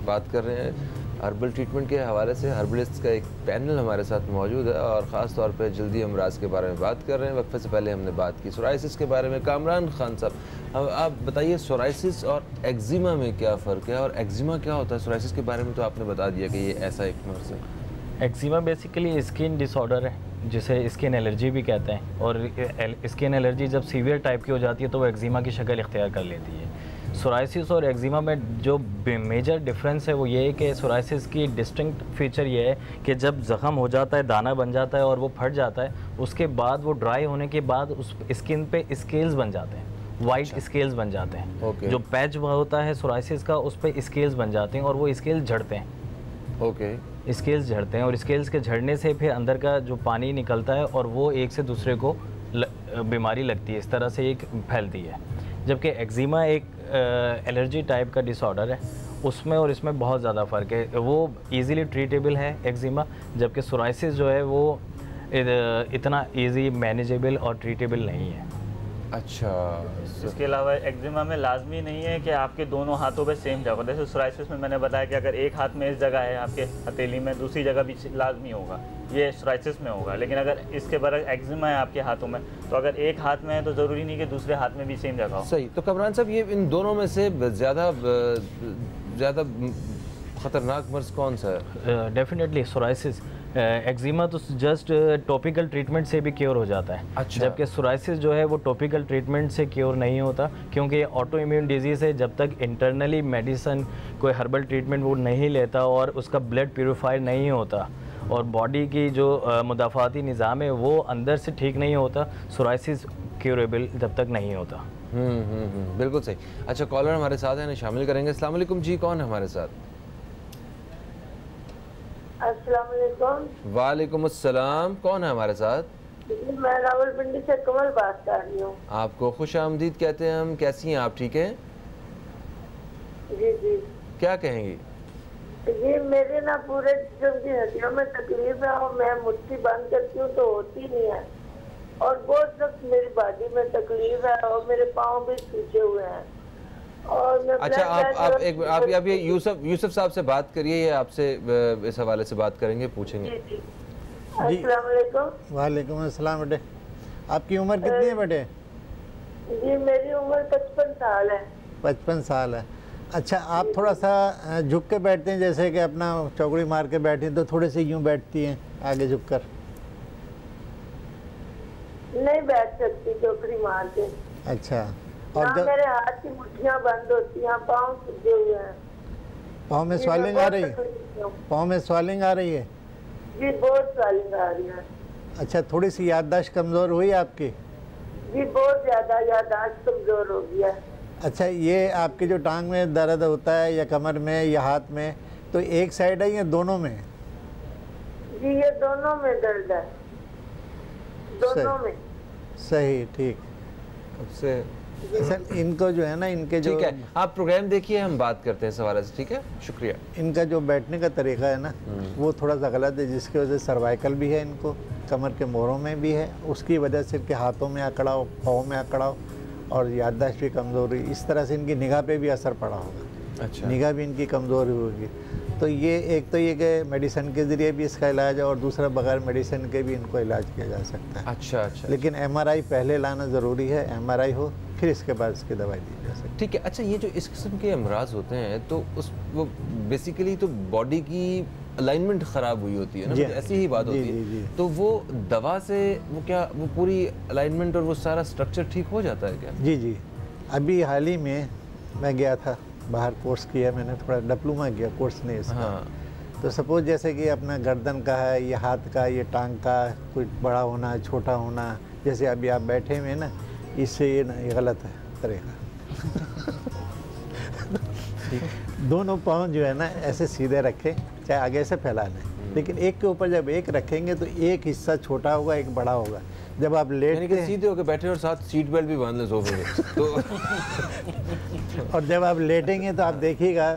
Speaker 2: बात कर रहे हैं हर्बल ट्रीटमेंट के हवाले से। हर्बलिस्ट का एक पैनल हमारे साथ मौजूद है और ख़ास तौर पे जल्दी अमराज के बारे में बात कर रहे हैं। वक्फे से पहले हमने बात की सोराइसिस के बारे में। कामरान खान साहब, आप बताइए सोराइसिस और एक्जिमा में क्या फ़र्क है और एक्जिमा क्या होता है? सोराइसिस के बारे में तो आपने बता दिया कि ये ऐसा एक मर्ज़ है।
Speaker 9: एक्जिमा बेसिकली स्किन डिसऑर्डर है जिसे स्किन एलर्जी भी कहते हैं, और स्किन एलर्जी जब सीवियर टाइप की हो जाती है तो वो एक्जिमा की शक्ल इख्तियार कर लेती है। सोराइसिस और एक्जिमा में जो मेजर डिफरेंस है वो ये है कि सोराइसिस की डिस्टिंक्ट फीचर ये है कि जब ज़ख़म हो जाता है, दाना बन जाता है और वो फट जाता है, उसके बाद वो ड्राई होने के बाद उस स्किन पे स्केल्स बन जाते हैं, वाइट स्केल्स बन जाते हैं। जो पैच होता है सोराइसिस का, उस पर स्केल्स बन जाते हैं और वो स्केल्स झड़ते हैं। स्केल्स झड़ते हैं और स्केल्स के झड़ने से फिर अंदर का जो पानी निकलता है और वो एक से दूसरे को बीमारी लगती है, इस तरह से एक फैलती है। जबकि एक्जिमा एक एलर्जी टाइप का डिसऑर्डर है, उसमें और इसमें बहुत ज़्यादा फ़र्क है। वो इजीली ट्रीटेबल है एक्जिमा, जबकि सोराइसिस जो है वो इतना इजी मैनेजेबल और ट्रीटेबल नहीं है।
Speaker 2: अच्छा,
Speaker 10: इसके अलावा एक्जिमा में लाजमी नहीं है कि आपके दोनों हाथों पे सेम जगह, जैसे सोराइसिस में मैंने बताया कि अगर एक हाथ में इस जगह है आपके हथेली में, दूसरी जगह भी लाजमी होगा, ये सोराइसिस में होगा। लेकिन अगर इसके बरक्स एक्जिमा है आपके हाथों में, तो अगर एक हाथ में है तो ज़रूरी नहीं कि दूसरे हाथ में भी सेम जगह हो।
Speaker 2: सही। तो कामरान साहब, ये इन दोनों में से ज़्यादा ख़तरनाक मर्ज़ कौन सा है?
Speaker 9: Definitely psoriasis. एक्जिमा तो जस्ट टॉपिकल ट्रीटमेंट से भी क्योर हो जाता है।
Speaker 2: अच्छा।
Speaker 9: जबकि सोराइसिस जो है वो टॉपिकल ट्रीटमेंट से क्योर नहीं होता, क्योंकि ये ऑटो इम्यून डिजीज़ है। जब तक इंटरनली मेडिसिन, कोई हर्बल ट्रीटमेंट वो नहीं लेता और उसका ब्लड प्योरीफाई नहीं होता और बॉडी की जो मुदाफ़ाती निज़ाम है वो अंदर से ठीक नहीं होता, सोराइसिस क्योरेबल जब तक नहीं होता।
Speaker 2: बिल्कुल सही। अच्छा, कॉलर हमारे साथ हैं, शामिल करेंगे। अस्सलाम वालेकुम जी, कौन है हमारे साथ?
Speaker 12: अस्सलाम वालेकुम।
Speaker 2: वालेकुम अस्सलाम, कौन है हमारे साथ?
Speaker 12: मैं रावलपिंडी से कमल बात कर रही हूँ।
Speaker 2: आपको खुश आमदीद कहते हैं हम। कैसी हैं आप? ठीक हैं?
Speaker 12: जी जी।
Speaker 2: क्या कहेंगी?
Speaker 12: ये मेरे ना पूरे जिस्म की हड्डियों में तकलीफ है और मैं मुट्ठी बंद करती हूँ तो होती नहीं है, और बहुत सख्त मेरी बॉडी में तकलीफ है और मेरे पाँव भी सूजे हुए हैं। और
Speaker 2: अच्छा, आप ये यूसुफ साहब से बात करिए, ये आपसे इस हवाले से बात करेंगे, पूछेंगे।
Speaker 12: अस्सलाम वालेकुम।
Speaker 8: वालेकुम अस्सलाम। बेटे, आपकी उम्र कितनी है बेटे?
Speaker 12: जी मेरी उम्र 55 साल है।
Speaker 8: 55 साल है। अच्छा, आप थोड़ा सा झुक के बैठते हैं, जैसे कि अपना चौकड़ी मार के बैठे तो थोड़े से यूँ बैठती हैं आगे झुक कर?
Speaker 12: नहीं बैठ सकती चौकड़ी मार के।
Speaker 8: अच्छा,
Speaker 12: और मेरे हाथ की मुट्ठियाँ बंद होती हैं, पाँव सूजे हुए हैं।
Speaker 8: पाँव में स्वेलिंग आ रही है? पाँव में स्वेलिंग आ रही है?
Speaker 12: जी बहुत स्वेलिंग आ रही है।
Speaker 8: अच्छा, थोड़ी सी याददाश्त कमज़ोर हुई आपकी?
Speaker 12: जी बहुत ज़्यादा याददाश्त कमज़ोर हो गया।
Speaker 8: अच्छा, ये आपकी जो टांग में दर्द होता है या कमर में या हाथ में, तो एक साइड है या दोनों में?
Speaker 12: जी ये दोनों में दर्द है, दोनों में।
Speaker 8: सही, ठीक।
Speaker 2: उससे
Speaker 8: सर इनको जो है ना, इनके जो,
Speaker 2: ठीक है, आप प्रोग्राम देखिए, हम बात करते हैं सवाल से, ठीक है, शुक्रिया।
Speaker 8: इनका जो बैठने का तरीका है ना, वो थोड़ा सा गलत है, जिसकी वजह से सर्वाइकल भी है इनको, कमर के मोरों में भी है, उसकी वजह से इनके हाथों में अकड़ाव, पाँव में अकड़ाव और याददाश्त भी कमज़ोर हुई। इस तरह से इनकी निगाह पे भी असर पड़ा होगा।
Speaker 2: अच्छा,
Speaker 8: निगाह भी इनकी कमज़ोर होगी। तो ये एक तो ये कि मेडिसिन के ज़रिए भी इसका इलाज है, और दूसरा बगैर मेडिसिन के भी इनको इलाज किया जा सकता है।
Speaker 2: अच्छा अच्छा,
Speaker 8: लेकिन MRI पहले लाना ज़रूरी है, MRI हो फिर इसके बाद इसकी दवाई दी जा सकती है।
Speaker 2: ठीक है। अच्छा, ये जो इस किस्म के अमराज होते हैं, तो उस वो बेसिकली तो बॉडी की अलाइनमेंट ख़राब हुई होती है ना, ऐसी ही बात होती है। तो वो दवा से वो क्या वो पूरी अलाइनमेंट और वो सारा स्ट्रक्चर ठीक हो जाता है क्या?
Speaker 8: जी जी, अभी हाल ही में मैं गया था बाहर, कोर्स किया मैंने, थोड़ा डिप्लोमा किया, कोर्स नहीं इसका।
Speaker 2: हाँ।
Speaker 8: तो सपोज जैसे कि अपना गर्दन का है, ये हाथ का, ये टांग का, कुछ बड़ा होना, छोटा होना, जैसे अभी आप बैठे हुए ना, इससे ये गलत है तरीका। दोनों पाँव जो है ना ऐसे सीधे रखें, चाहे आगे से फैला लें, लेकिन एक के ऊपर जब एक रखेंगे तो एक हिस्सा छोटा होगा, एक बड़ा होगा। जब आप लेट
Speaker 2: सीधे होकर बैठे और साथ सीट बेल्ट भी बांध लें सोफे में तो
Speaker 8: और जब आप लेटेंगे तो आप देखिएगा,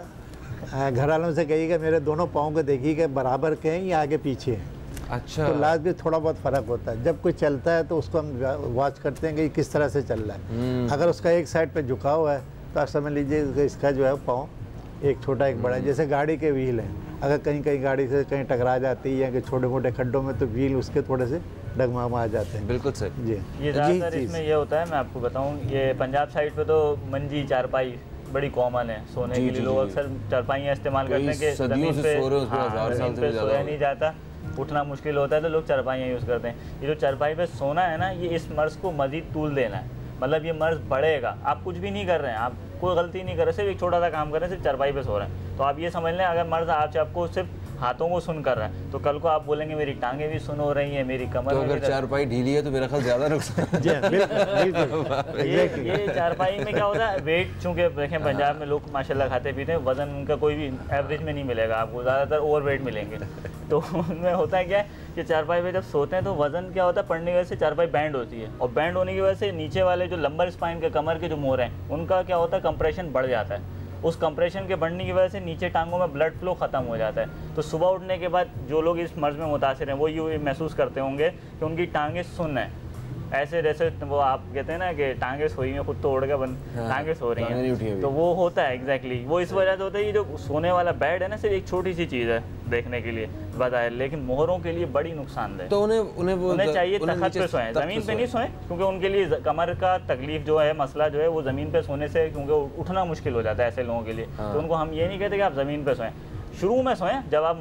Speaker 8: घर वालों से कहिएगा मेरे दोनों पाँव को देखिएगा बराबर के हैं या आगे पीछे हैं।
Speaker 2: अच्छा,
Speaker 8: तो लास्ट भी थोड़ा बहुत फ़र्क होता है। जब कोई चलता है तो उसको हम वॉच करते हैं कि किस तरह से चल रहा है। अगर उसका एक साइड पे झुका हुआ है तो आप समझ लीजिए इसका जो है पाँव एक छोटा एक बड़ा है। जैसे गाड़ी के व्हील हैं, अगर कहीं कहीं गाड़ी से कहीं टकरा जाती है या कि छोटे मोटे खड्डों में, तो व्हील उसके थोड़े से डगमगा जाते हैं।
Speaker 2: बिल्कुल सही
Speaker 10: जी। ये ज़्यादातर इसमें ये होता है, मैं आपको बताऊँ, ये पंजाब साइड पे तो मंजी चारपाई बड़ी कॉमन है सोने के लिए। लोग अक्सर चारपाइयाँ इस्तेमाल करते हैं कि ज़मीन पे सोया नहीं जाता, उठना मुश्किल होता है, तो लोग चारपाइयाँ यूज़ करते हैं। ये जो चारपाई पे सोना है ना, ये इस मर्ज़ को मज़ीद तूल देना है। मतलब ये मर्ज़ बढ़ेगा, आप कुछ भी नहीं कर रहे हैं, आप कोई गलती नहीं कर रहे, सिर्फ एक छोटा सा काम कर रहे हैं, सिर्फ चारपाई पे सो रहे हैं। तो आप ये समझ लें, अगर मर्ज़ आपको सिर्फ हाथों को सुन कर रहा है, तो कल को आप बोलेंगे मेरी टांगें भी सुन हो रही हैं, मेरी कमर।
Speaker 2: तो अगर चारपाई ढीली है तो मेरा ख्याल ज़्यादा नुकसान।
Speaker 10: ये चारपाई में क्या होता है, वेट, चूँकि देखें पंजाब में लोग माशाल्लाह खाते पीते हैं, वज़न उनका कोई भी एवरेज में नहीं मिलेगा आपको, ज़्यादातर ओवर वेट मिलेंगे। तो उनमें होता है क्या है कि चारपाई पे जब सोते हैं तो वज़न क्या होता है, पड़ने की वजह से चारपाई बैंड होती है, और बैंड होने की वजह से नीचे वाले जो लंबर स्पाइन के कमर के जो मोर हैं, उनका क्या होता है, कंप्रेशन बढ़ जाता है। उस कंप्रेशन के बढ़ने की वजह से नीचे टांगों में ब्लड फ्लो ख़त्म हो जाता है। तो सुबह उठने के बाद जो लोग इस मर्ज़ में मुतासिर हैं, वो ये महसूस करते होंगे कि उनकी टांगें सुन्न हैं, ऐसे जैसे वो आप कहते हैं ना कि टांगें सोई हैं, खुद तो उड़ के टांगें सो रही हैं, तो वो होता है एग्जैक्टली वो इस वजह से होता है। ये जो सोने वाला बेड है ना, सिर्फ एक छोटी सी चीज़ है देखने के लिए बताया, लेकिन मोहरों के लिए बड़ी नुकसानदेह।
Speaker 2: तो उन्हें
Speaker 10: चाहिए तख़्त पे सोएं, ज़मीन पे नहीं सोएं, क्योंकि उनके लिए कमर का तकलीफ जो है, मसला जो है, वो ज़मीन पे सोने से, क्योंकि उठना मुश्किल हो जाता है ऐसे लोगों के लिए। तो उनको हम ये नहीं कहते कि आप ज़मीन पे सोएं, शुरू में सोएं, जब आप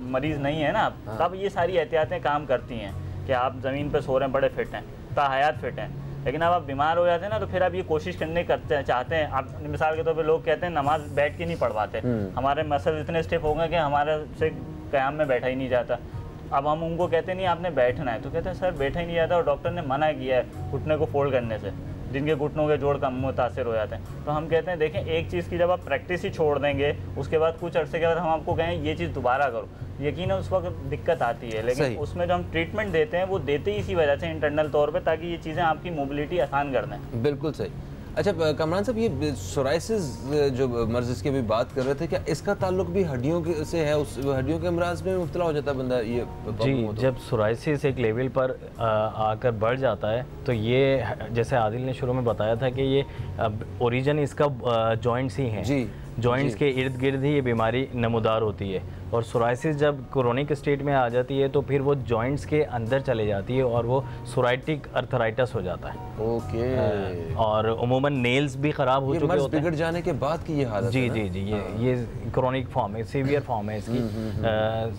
Speaker 10: मरीज़ नहीं है ना, तब ये सारी एहतियातें काम करती हैं कि आप ज़मीन पे सो रहे हैं, बड़े फिट हैं, ताहयात फिट हैं। लेकिन अब आप बीमार हो जाते हैं ना, तो फिर आप ये कोशिश चाहते हैं। आप मिसाल के तौर पे लोग कहते हैं नमाज बैठ के नहीं पढ़वाते, हमारे मसल इतने स्टिफ हो गए कि हमारे से क़याम में बैठा ही नहीं जाता। अब हम उनको कहते नहीं आपने बैठना है, तो कहते हैं सर बैठा ही नहीं जाता, और डॉक्टर ने मना किया है घुटने को फोल्ड करने से, जिनके घुटनों के जोड़ कम मुतासिर हो जाते हैं। तो हम कहते हैं देखें, एक चीज़ की जब आप प्रैक्टिस ही छोड़ देंगे, उसके बाद कुछ अर्से के बाद हम आपको कहें ये चीज़ दोबारा करो, यकीन है उस वक्त दिक्कत आती है। लेकिन उसमें जो हम ट्रीटमेंट देते हैं वो देते ही इसी वजह से इंटरनल तौर पे, ताकि ये चीज़ें आपकी मोबिलिटी आसान कर दें।
Speaker 2: बिल्कुल सही। अच्छा कमरान साहब, ये सोराइसिस जो मर्ज़ इसकी भी बात कर रहे थे, क्या इसका ताल्लुक भी हड्डियों के से है? उस हड्डियों के अमराज में मुब्तला हो जाता है बंदा? ये
Speaker 9: जी, जब सोराइसिस एक लेवल पर आकर बढ़ जाता है, तो ये जैसे आदिल ने शुरू में बताया था कि ये ओरिजिन इसका जॉइंट्स ही हैं जी, जॉइंट्स के इर्द गिर्द ही ये बीमारी नमूदार होती है। और सोराइसिस जब क्रोनिक स्टेट में आ जाती है तो फिर वो जॉइंट्स के अंदर चले जाती है और वो सोराइटिक अर्थराइटिस हो जाता है।
Speaker 2: ओके।
Speaker 9: और उमूमन नेल्स भी ख़राब हो चुके होते हैं
Speaker 2: बिगड़ जाने के बाद की ये हालत
Speaker 9: जी जी जी ये क्रोनिक फॉर्म है, सीवियर फॉर्म है इसकी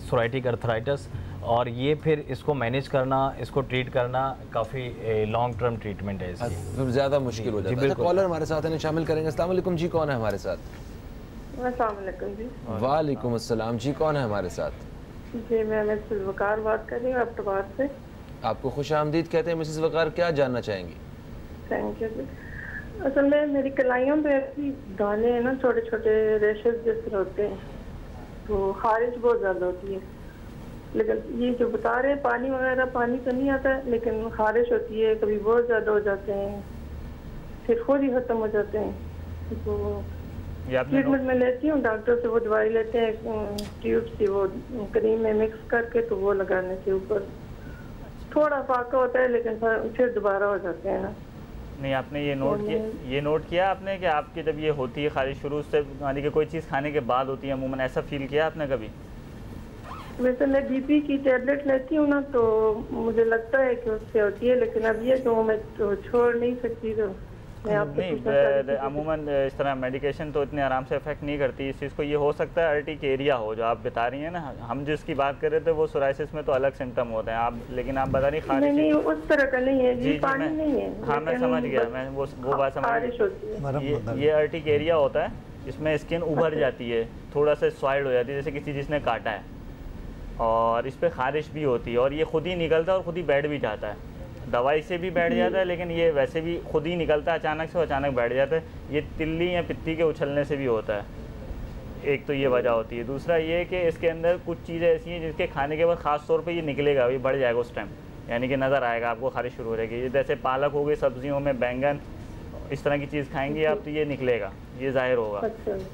Speaker 9: सोराइटिक अर्थराइटिस। और ये फिर इसको मैनेज करना, इसको ट्रीट करना काफ़ी लॉन्ग टर्म ट्रीटमेंट है इसकी,
Speaker 2: ज़्यादा मुश्किल हो जाता है। कॉलर हमारे साथ है, शामिल करेंगे। अस्सलाम वालेकुम जी, कौन है हमारे साथ?
Speaker 12: अस्सलाम वालेकुम जी।
Speaker 2: वालेकुम अस्सलाम जी, कौन है हमारे साथ?
Speaker 12: जी मैं मिसेस वकार बात कर रही हूँ अब्बास से।
Speaker 2: आपको खुश आमदीद कहते हैं मिसेस वकार, क्या जानना चाहेंगी?
Speaker 12: थैंक यू जी। असल में मेरी कलाइयों पे ऐसी दाने हैं ना, छोटे छोटे रेशेस जैसे होते हैं, तो खारिश बहुत ज़्यादा होती है। लेकिन ये जो बता रहे हैं पानी वगैरह, पानी तो नहीं आता है लेकिन खारिश होती है, कभी बहुत ज़्यादा हो जाते हैं, फिर खुद ही ख़त्म हो जाते हैं। तो ट्रीटमेंट में लेती हूँ, डॉक्टर से वो दवाई लेते हैं ट्यूब से, वो क्रीम में मिक्स करके, तो वो लगाने से ऊपर थोड़ा फाका होता है लेकिन फिर दोबारा हो जाते हैं ना।
Speaker 10: नहीं, आपने ये नोट किया आपने कि आपकी जब ये होती है खारिश शुरू से, यानी कि कोई चीज़ खाने के बाद होती है अमूमन, ऐसा फील किया आपने कभी?
Speaker 12: वैसे मैं बीपी की टैबलेट लेती हूँ ना, तो मुझे लगता है कि उससे होती है, लेकिन अब ये तो मैं तो छोड़ नहीं सकती। तो
Speaker 10: नहीं, अमूमन इस तरह मेडिकेशन तो इतने आराम से इफेक्ट नहीं करती इस चीज़ को। ये हो सकता है अर्टिकेरिया हो, जो आप बता रही हैं ना, हम जिसकी बात कर रहे थे वो सोराइसिस में तो अलग सिम्टम होते हैं आप, लेकिन आप बता रही खारिश
Speaker 12: नहीं, उस तरह का नहीं है जी, पानी नहीं है।
Speaker 10: हाँ मैं समझ गया, मैं वो बात समझ गई। ये अर्टिकेरिया होता है, इसमें स्किन उभर जाती है, थोड़ा सा स्वाइल्ड हो जाती है, जैसे किसी जिसने काटा है, और इस पर खारिश भी होती है, और ये खुद ही निकलता है और खुद ही बैठ भी जाता है। दवाई से भी बैठ जाता है, लेकिन ये वैसे भी खुद ही निकलता है अचानक से, अचानक बैठ जाता है। ये तिल्ली या पित्ती के उछलने से भी होता है, एक तो ये वजह होती है। दूसरा ये कि इसके अंदर कुछ चीज़ें ऐसी हैं जिसके खाने के बाद ख़ास तौर पे ये निकलेगा, ये बढ़ जाएगा उस टाइम, यानी कि नज़र आएगा आपको, खारिश शुरू हो जाएगी। ये जैसे पालक हो गई, सब्जियों में बैंगन, इस तरह की चीज़ खाएंगे आप तो ये निकलेगा, ये ज़ाहिर होगा।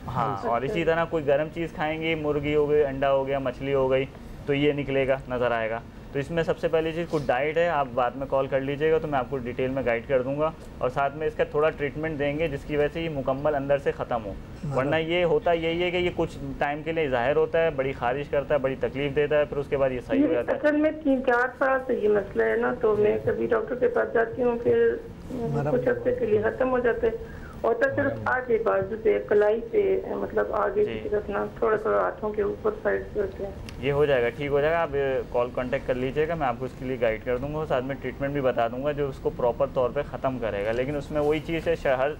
Speaker 10: हाँ, और इसी तरह कोई गर्म चीज़ खाएंगे, मुर्गी हो गई, अंडा हो गया, मछली हो गई, तो ये निकलेगा, नज़र आएगा। तो इसमें सबसे पहली चीज़ कुछ डाइट है, आप बाद में कॉल कर लीजिएगा तो मैं आपको डिटेल में गाइड कर दूंगा, और साथ में इसका थोड़ा ट्रीटमेंट देंगे जिसकी वजह से ये मुकम्मल अंदर से ख़त्म हो। वरना ये होता यही है कि ये कुछ टाइम के लिए ज़ाहिर होता है, बड़ी खारिश करता है, बड़ी तकलीफ देता है, फिर उसके बाद ये सही हो जाता है।
Speaker 12: असल में 3-4 साल से ये मसला है ना, तो मैं कभी डॉक्टर के पास जाती हूँ, फिर कुछ हफ्ते के लिए ख़त्म हो जाते हैं। और तो सिर्फ आगे बाजू पे, कलाई पे, मतलब आगे की तरफ ना, थोड़ा थोड़ा हाथों के ऊपर साइड पे होते हैं।
Speaker 10: ये हो जाएगा, ठीक हो जाएगा। आप कॉल कांटेक्ट कर लीजिएगा, मैं आपको इसके लिए गाइड कर दूंगा, और साथ में ट्रीटमेंट भी बता दूंगा जो उसको प्रॉपर तौर पे ख़त्म करेगा। लेकिन उसमें वही चीज़ है, हर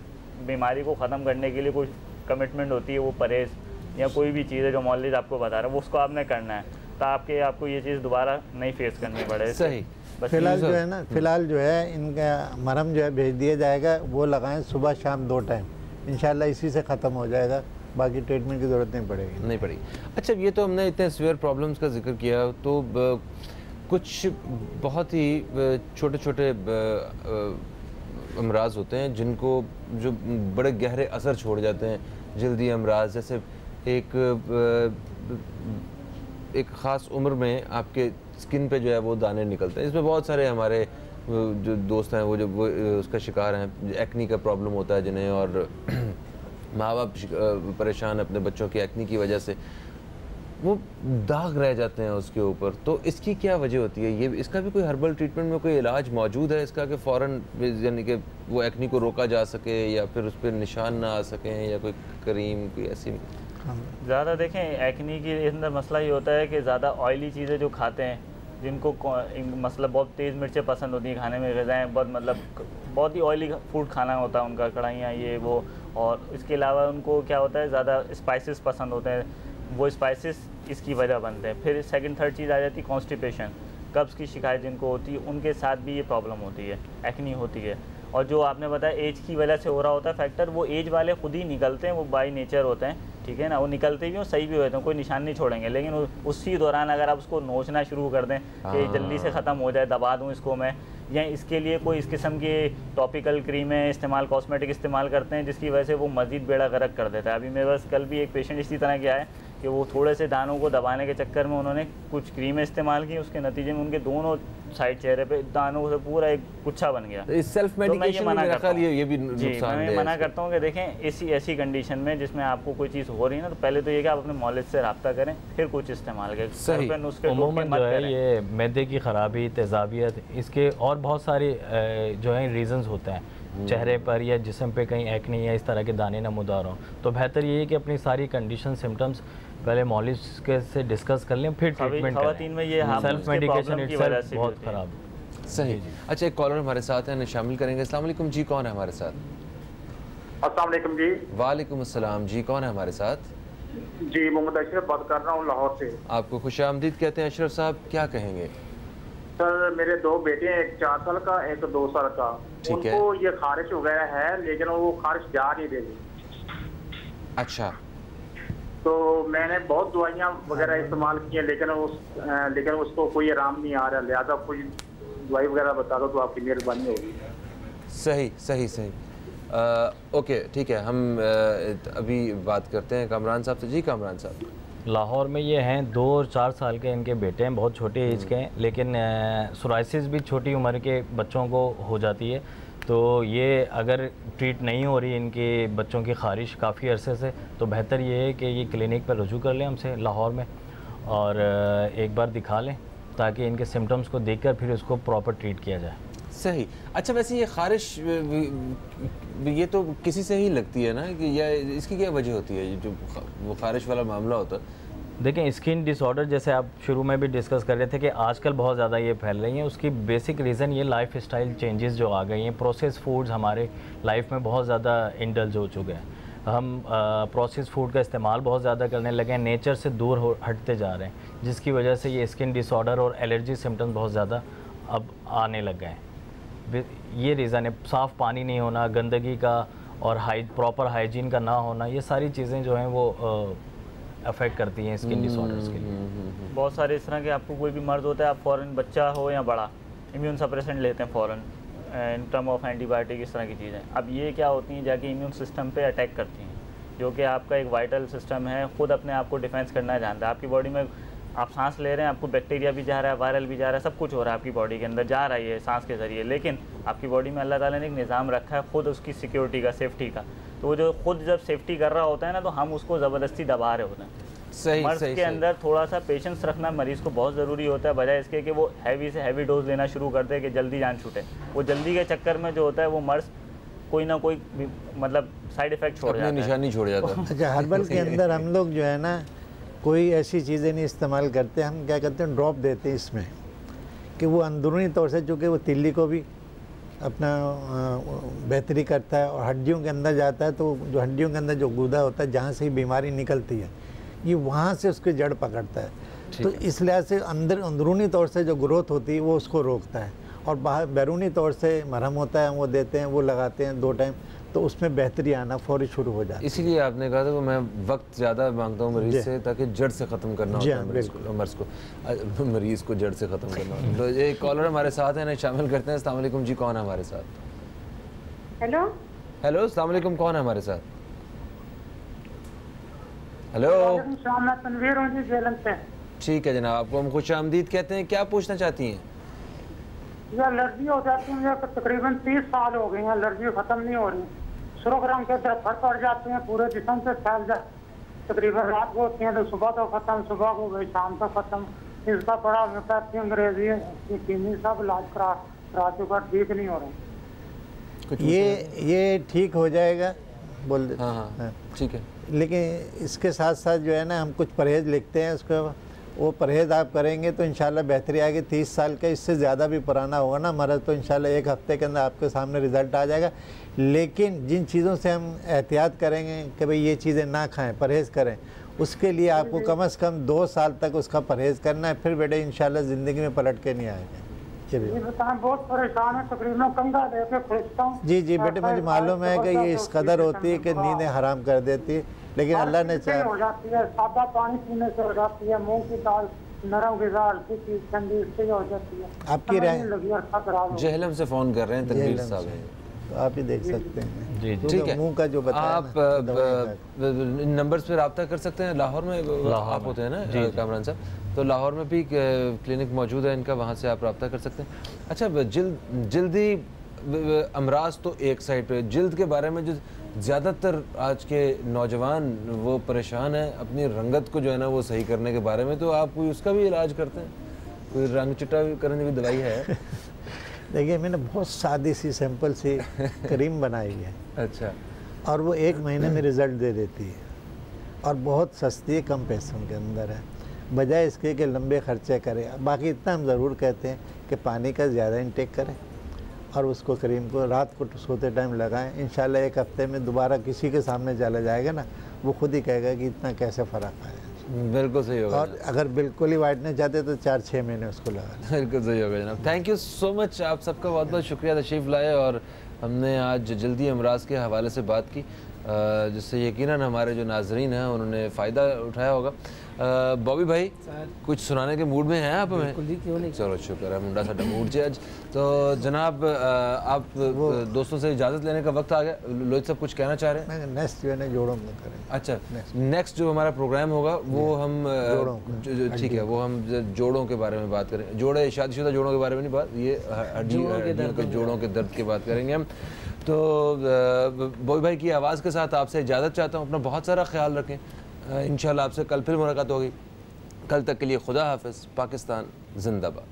Speaker 10: बीमारी को ख़त्म करने के लिए कुछ कमिटमेंट होती है, वो परहेज़ या कोई भी चीज़ है जो मौलिद आपको बता रहा है, वो उसको आपने करना है, ताकि आपको ये चीज़ दोबारा नहीं फेस करनी पड़े।
Speaker 2: सही।
Speaker 8: फिलहाल जो है ना, फिलहाल जो है इनका मरहम जो है भेज दिया जाएगा, वो लगाएं सुबह शाम 2 टाइम, इंशाल्लाह इसी से ख़त्म हो जाएगा, बाकी ट्रीटमेंट की ज़रूरत नहीं पड़ेगी।
Speaker 2: अच्छा, ये तो हमने इतने सीवियर प्रॉब्लम्स का जिक्र किया, तो कुछ बहुत ही छोटे छोटे अमराज होते हैं जिनको जो बड़े गहरे असर छोड़ जाते हैं, जल्दी अमराज, जैसे एक ख़ास उम्र में आपके स्किन पे जो है वो दाने निकलते हैं। इसमें बहुत सारे हमारे जो दोस्त हैं वो उसका शिकार हैं, एक्नी का प्रॉब्लम होता है जिन्हें, और माँ बाप परेशान अपने बच्चों की एक्नी की वजह से, वो दाग रह जाते हैं उसके ऊपर। तो इसकी क्या वजह होती है? ये इसका भी कोई हर्बल ट्रीटमेंट में कोई इलाज मौजूद है इसका कि फ़ौरन यानी कि वो एक्नी को रोका जा सके, या फिर उस पर निशान ना आ सकें, या कोई क्रीम कोई ऐसी?
Speaker 10: ज़्यादा देखें, एक्नी के अंदर मसला ये होता है कि ज़्यादा ऑयली चीज़ें जो खाते हैं, जिनको मतलब बहुत तेज़ मिर्चें पसंद होती हैं खाने में, ग़िज़ाएँ बहुत ही ऑयली फूड खाना होता है उनका, कढ़ाइयाँ ये वो, और इसके अलावा उनको क्या होता है, ज़्यादा स्पाइसेस पसंद होते हैं, वो स्पाइसेस इसकी वजह बनते हैं। फिर सेकंड थर्ड चीज़ आ जाती है कॉन्स्टिपेशन, कब्ज़ की शिकायत जिनको होती है, उनके साथ भी ये प्रॉब्लम होती है, एक्नी होती है। और जो आपने बताया एज की वजह से हो रहा होता है फैक्टर, वो एज वाले खुद ही निकलते हैं, वो बाय नेचर होते हैं, ठीक है ना, वो निकलते भी हो सही भी होते हैं, कोई निशान नहीं छोड़ेंगे। लेकिन उसी दौरान अगर आप उसको नोचना शुरू कर दें कि जल्दी से ख़त्म हो जाए, दबा दूँ इसको मैं, या इसके लिए कोई इस किस्म की टॉपिकल क्रीमें इस्तेमाल, कॉस्मेटिक इस्तेमाल करते हैं, जिसकी वजह से वो मज़ीद बेड़ा गर्क कर देता है। अभी मेरे पास कल भी एक पेशेंट इसी तरह के आए कि वो थोड़े से दानों को दबाने के चक्कर में उन्होंने कुछ क्रीमें इस्तेमाल की, उसके नतीजे में उनके दोनों साइड चेहरे पे दानों से पूरा एक गुच्छा बन गया।
Speaker 2: तो इस सेल्फ मेडिकेशन में मेरा ख्याल ये भी नुकसान है।
Speaker 10: मैं मना करता हूँ कि देखें ऐसी कंडीशन में जिसमें आपको कोई चीज़ हो रही है ना, तो पहले तो ये कि आप अपने मॉलिज से रब्ता करें, फिर कुछ इस्तेमाल करें।
Speaker 2: सही।
Speaker 9: उम्मूमन जो है ये मैदे की ख़राबी, तेज़ाबियत, इसके और बहुत सारे जो है रीज़न्स होते हैं, चेहरे पर या जिस्म पे कहीं एक्ने या इस तरह के दाने नमूदार हों। तो बेहतर ये है कि अपनी सारी कंडीशन सिम्टम्स पहले मॉलिज के से डिस्कस कर लें, फिर ट्रीटमेंट करें।
Speaker 10: में ये
Speaker 9: सेल्फ मेडिकेशन इटसेल्फ बहुत ख़राब है।
Speaker 2: सही। अच्छा, एक कॉलर हमारे साथ है, शामिल करेंगे। अस्सलाम वालेकुम जी, कौन है हमारे साथ?
Speaker 13: अस्सलाम वालेकुम जी।
Speaker 2: वालेकुम अस्सलाम जी, कौन है हमारे साथ?
Speaker 13: जी, मोहम्मद अशरफ बात कर रहा हूँ लाहौर से।
Speaker 2: आपको खुशामदीद कहते हैं अशरफ साहब, क्या कहेंगे?
Speaker 13: सर, मेरे 2 बेटे हैं, एक 4 साल का, एक 2 साल का। उनको ये खारिश वगैरह है, लेकिन वो खारिश जा नहीं रही।
Speaker 2: अच्छा।
Speaker 13: तो मैंने बहुत दवाइयाँ वगैरह इस्तेमाल की हैं, लेकिन उसको कोई आराम नहीं आ रहा। लिहाजा कोई दवाई वगैरह बता दो तो आपकी मेहरबानी होगी।
Speaker 2: सही सही सही। ओके, ठीक है, हम अभी बात करते हैं कामरान साहब से। जी कामरान साहब,
Speaker 9: लाहौर में ये हैं 2 और 4 साल के इनके बेटे हैं, बहुत छोटे एज के हैं, लेकिन सोराइसिस भी छोटी उम्र के बच्चों को हो जाती है। तो ये अगर ट्रीट नहीं हो रही इनके बच्चों की ख़ारिश काफ़ी अरसे से, तो बेहतर ये है कि ये क्लिनिक पर रुजू कर लें हमसे लाहौर में और एक बार दिखा लें, ताकि इनके सिम्टम्स को देखकर फिर उसको प्रॉपर ट्रीट किया जाए।
Speaker 2: सही। अच्छा, वैसे ये ख़ारिश ये तो किसी से ही लगती है ना, कि या इसकी क्या वजह होती है, जो वो ख़ारिश वाला मामला होता है?
Speaker 9: देखें, स्किन डिसऑर्डर जैसे आप शुरू में भी डिस्कस कर रहे थे कि आजकल बहुत ज़्यादा ये फैल रही हैं, उसकी बेसिक रीज़न ये लाइफ स्टाइल चेंजेस जो आ गई हैं। प्रोसेस फूड्स हमारे लाइफ में बहुत ज़्यादा इंडल्ज हो चुके हैं, हम प्रोसेस फूड का इस्तेमाल बहुत ज़्यादा करने लगे हैं, नेचर से दूर हटते जा रहे हैं, जिसकी वजह से ये स्किन डिसऑर्डर और एलर्जी सिम्टम्स बहुत ज़्यादा अब आने लग गए हैं। ये रीज़न है। साफ़ पानी नहीं होना, गंदगी का और प्रॉपर हाइजीन का ना होना, ये सारी चीज़ें जो हैं वो अफेक्ट करती हैं स्किन डिसऑर्डर्स के लिए।
Speaker 10: बहुत सारे इस तरह के आपको कोई भी मर्ज होता है, आप फ़ौरन, बच्चा हो या बड़ा, इम्यून सप्रेसेंट लेते हैं फ़ौरन, इन टर्म ऑफ एंटीबायोटिक, इस तरह की चीज़ें। अब ये क्या होती हैं, जाके इम्यून सिस्टम पे अटैक करती हैं, जो कि आपका एक वाइटल सिस्टम है, ख़ुद अपने आप को डिफेंस करना जानता है। आपकी बॉडी में आप सांस ले रहे हैं, आपको बैक्टीरिया भी जा रहा है, वायरल भी जा रहा है, सब कुछ हो रहा है आपकी बॉडी के अंदर, जा रही है सांस के ज़रिए, लेकिन आपकी बॉडी में अल्लाह ताला ने एक निज़ाम रखा है ख़ुद उसकी सिक्योरिटी का, सेफ्टी का। तो वो जो खुद जब सेफ्टी कर रहा होता है ना, तो हम उसको ज़बरदस्ती दबा रहे होते हैं। मर्ज के अंदर थोड़ा सा पेशेंस रखना मरीज़ को बहुत ज़रूरी होता है, बजाय इसके कि वो हैवी से हैवी डोज लेना शुरू कर दे कि जल्दी जान छूटे। वो जल्दी के चक्कर में जो होता है वो मर्ज कोई ना कोई मतलब साइड इफ़ेक्ट छोड़ जाता है,
Speaker 2: निशानी छोड़ जाता है।
Speaker 8: अच्छा, हर्बल के अंदर हम लोग जो है ना कोई ऐसी चीज़ें नहीं इस्तेमाल करते, हम क्या करते हैं, ड्रॉप देते हैं इसमें, कि वो अंदरूनी तौर से, चूँकि वो तिल्ली को भी अपना बेहतरी करता है और हड्डियों के अंदर जाता है, तो जो हड्डियों के अंदर जो गूदा होता है, जहाँ से बीमारी निकलती है, ये वहाँ से उसकी जड़ पकड़ता है। तो इस लिहाज से अंदरूनी तौर से जो ग्रोथ होती है वो उसको रोकता है, और बाहर बैरूनी तौर से मरहम होता है, वो देते हैं, वो लगाते हैं 2 टाइम, तो उसमें बेहतरी आना फौरी शुरू हो जाता है।
Speaker 2: इसीलिए आपने कहा था कि मैं वक्त ज़्यादा मांगता हूँ मरीज़ से, ताकि जड़ से ख़त्म करना होता है मरीज़ को जड़ से ख़त्म करना होता है। तो एक कॉलर हमारे साथ है ना, शामिल करते हैं। अस्सलाम वालेकुम जी, कौन है हमारे साथ?
Speaker 14: हेलो
Speaker 2: हेलो, अस्सलाम वालेकुम, कौन है हमारे साथ? हेलो,
Speaker 14: मैं तनवीर हूँ जी, झेलम से।
Speaker 2: ठीक है जनाब, आपको हम खुशामदीद कहते हैं। क्या पूछना चाहती हैं?
Speaker 14: ये एलर्जी हो जाती है, मुझे तकरीबन 30 साल हो गए हैं, एलर्जी ख़त्म नहीं हो रही। सुर्ख रंग के फर पड़ जाते हैं, पूरे जिस्म से फैल जाए, तकरीबन रात को होती हैं तो सुबह तो ख़त्म, सुबह को गई शाम तो ख़त्म। इसका बड़ा होम्योपैथी, अंग्रेजी, चीनी सब इलाज करा चुका, ठीक नहीं हो रहा।
Speaker 8: ये ठीक हो जाएगा बोल देते।
Speaker 2: हाँ, ठीक है।
Speaker 8: लेकिन इसके साथ साथ जो है ना, हम कुछ परहेज़ लिखते हैं, उसको वो परहेज़ आप करेंगे तो इंशाल्लाह बेहतरी आएगी। 30 साल का इससे ज़्यादा भी पुराना होगा ना मरज़, तो इंशाल्लाह 1 हफ़्ते के अंदर आपके सामने रिज़ल्ट आ जाएगा। लेकिन जिन चीज़ों से हम एहतियात करेंगे कि भाई ये चीज़ें ना खाएं, परहेज़ करें, उसके लिए आपको कम से कम 2 साल तक उसका परहेज़ करना है, फिर बेटे इंशाल्लाह ज़िंदगी में पलट के नहीं आएंगे।
Speaker 14: बहुत परेशान है, तकरीबन कंधा लेके खींचता हूँ।
Speaker 8: जी बेटे, मुझे मालूम है कि ये इस कदर होती है कि नींदें हराम कर देती है, लेकिन अल्लाह ने चाहा
Speaker 14: हो जाती है, सादा पानी पीने से हो जाती है, मूंग की दाल, नरम ग़िज़ा, हल्की चीज़ ठंडी, इससे हो जाती है।
Speaker 8: आपकी
Speaker 2: जहलम से फ़ोन कर रहे हैं तनवीर साहब।
Speaker 8: आप ही देख सकते हैं।
Speaker 9: जी जी
Speaker 2: ठीक है,
Speaker 8: मुंह का जो बताया
Speaker 2: आप इन नंबर्स पे रब्ता कर सकते हैं। लाहौर में आप होते हैं ना कामरान साहब, तो लाहौर में भी क्लिनिक मौजूद है इनका, वहाँ से आप रब्ता कर सकते हैं। अच्छा, जल्दी अमराज तो एक साइड पे, जिल्द के बारे में जो ज़्यादातर आज के नौजवान वो परेशान है अपनी रंगत को जो है ना वो सही करने के बारे में, तो आप कोई उसका भी इलाज करते हैं? कोई रंग चिट्टा करने की दवाई है?
Speaker 8: देखिए, मैंने बहुत सादी सी सिंपल सी क्रीम बनाई है।
Speaker 2: अच्छा।
Speaker 8: और वो 1 महीने में रिज़ल्ट दे देती है और बहुत सस्ती है, कम पैसों के अंदर है, बजाय इसके कि लंबे खर्चे करें। बाकी इतना हम ज़रूर कहते हैं कि पानी का ज़्यादा इंटेक करें और उसको क्रीम को रात को सोते टाइम लगाएं। इंशाल्लाह 1 हफ्ते में दोबारा किसी के सामने चला जाएगा ना, वो खुद ही कहेगा कि इतना कैसे फ़र्क आया।
Speaker 2: बिल्कुल सही होगा।
Speaker 8: और अगर बिल्कुल ही वाइटनेस चाहते तो 4-6 महीने उसको लगा।
Speaker 2: बिल्कुल सही होगा जनाब। थैंक यू सो मच, आप सबका बहुत बहुत शुक्रिया तशरीफ़ लाए और हमने आज जल्दी अमराज के हवाले से बात की, जिससे यकीनन हमारे जो नाजरीन हैं उन्होंने फ़ायदा उठाया होगा। बॉबी भाई कुछ सुनाने के मूड में हैं आप हमें?
Speaker 3: क्यों नहीं।
Speaker 2: चलो शुक्र है, मुंडा साडा मूड से आज। तो जनाब आप दोस्तों से इजाज़त लेने का वक्त आ गया। लोहित साहब कुछ कहना चाह रहे हैं?
Speaker 8: नेक्स्ट जो है ना जोड़ों में करें।
Speaker 2: अच्छा, नेक्स्ट जो हमारा प्रोग्राम होगा वो हम ठीक है, वो हम जोड़ों के बारे में बात करें। जोड़े, शादीशुदा जोड़ों के बारे में नहीं बात, ये हड्डियों के जोड़ों के दर्द की बात करेंगे हम। तो बॉबी भाई की आवाज़ के साथ आपसे इजाज़त चाहता हूँ। अपना बहुत सारा ख्याल रखें। इंशाल्लाह आपसे कल फिर मुलाकात होगी। कल तक के लिए खुदा हाफिज़। पाकिस्तान जिंदाबाद।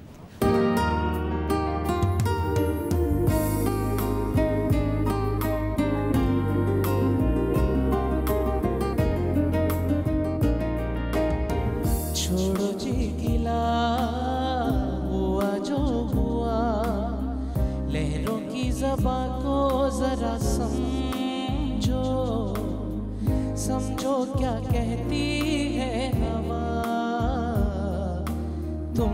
Speaker 1: छोड़ो जी गिला, हुआ जो हुआ, लहरों की ज़बां को ज़रा समझो क्या कहती है हवा। तुम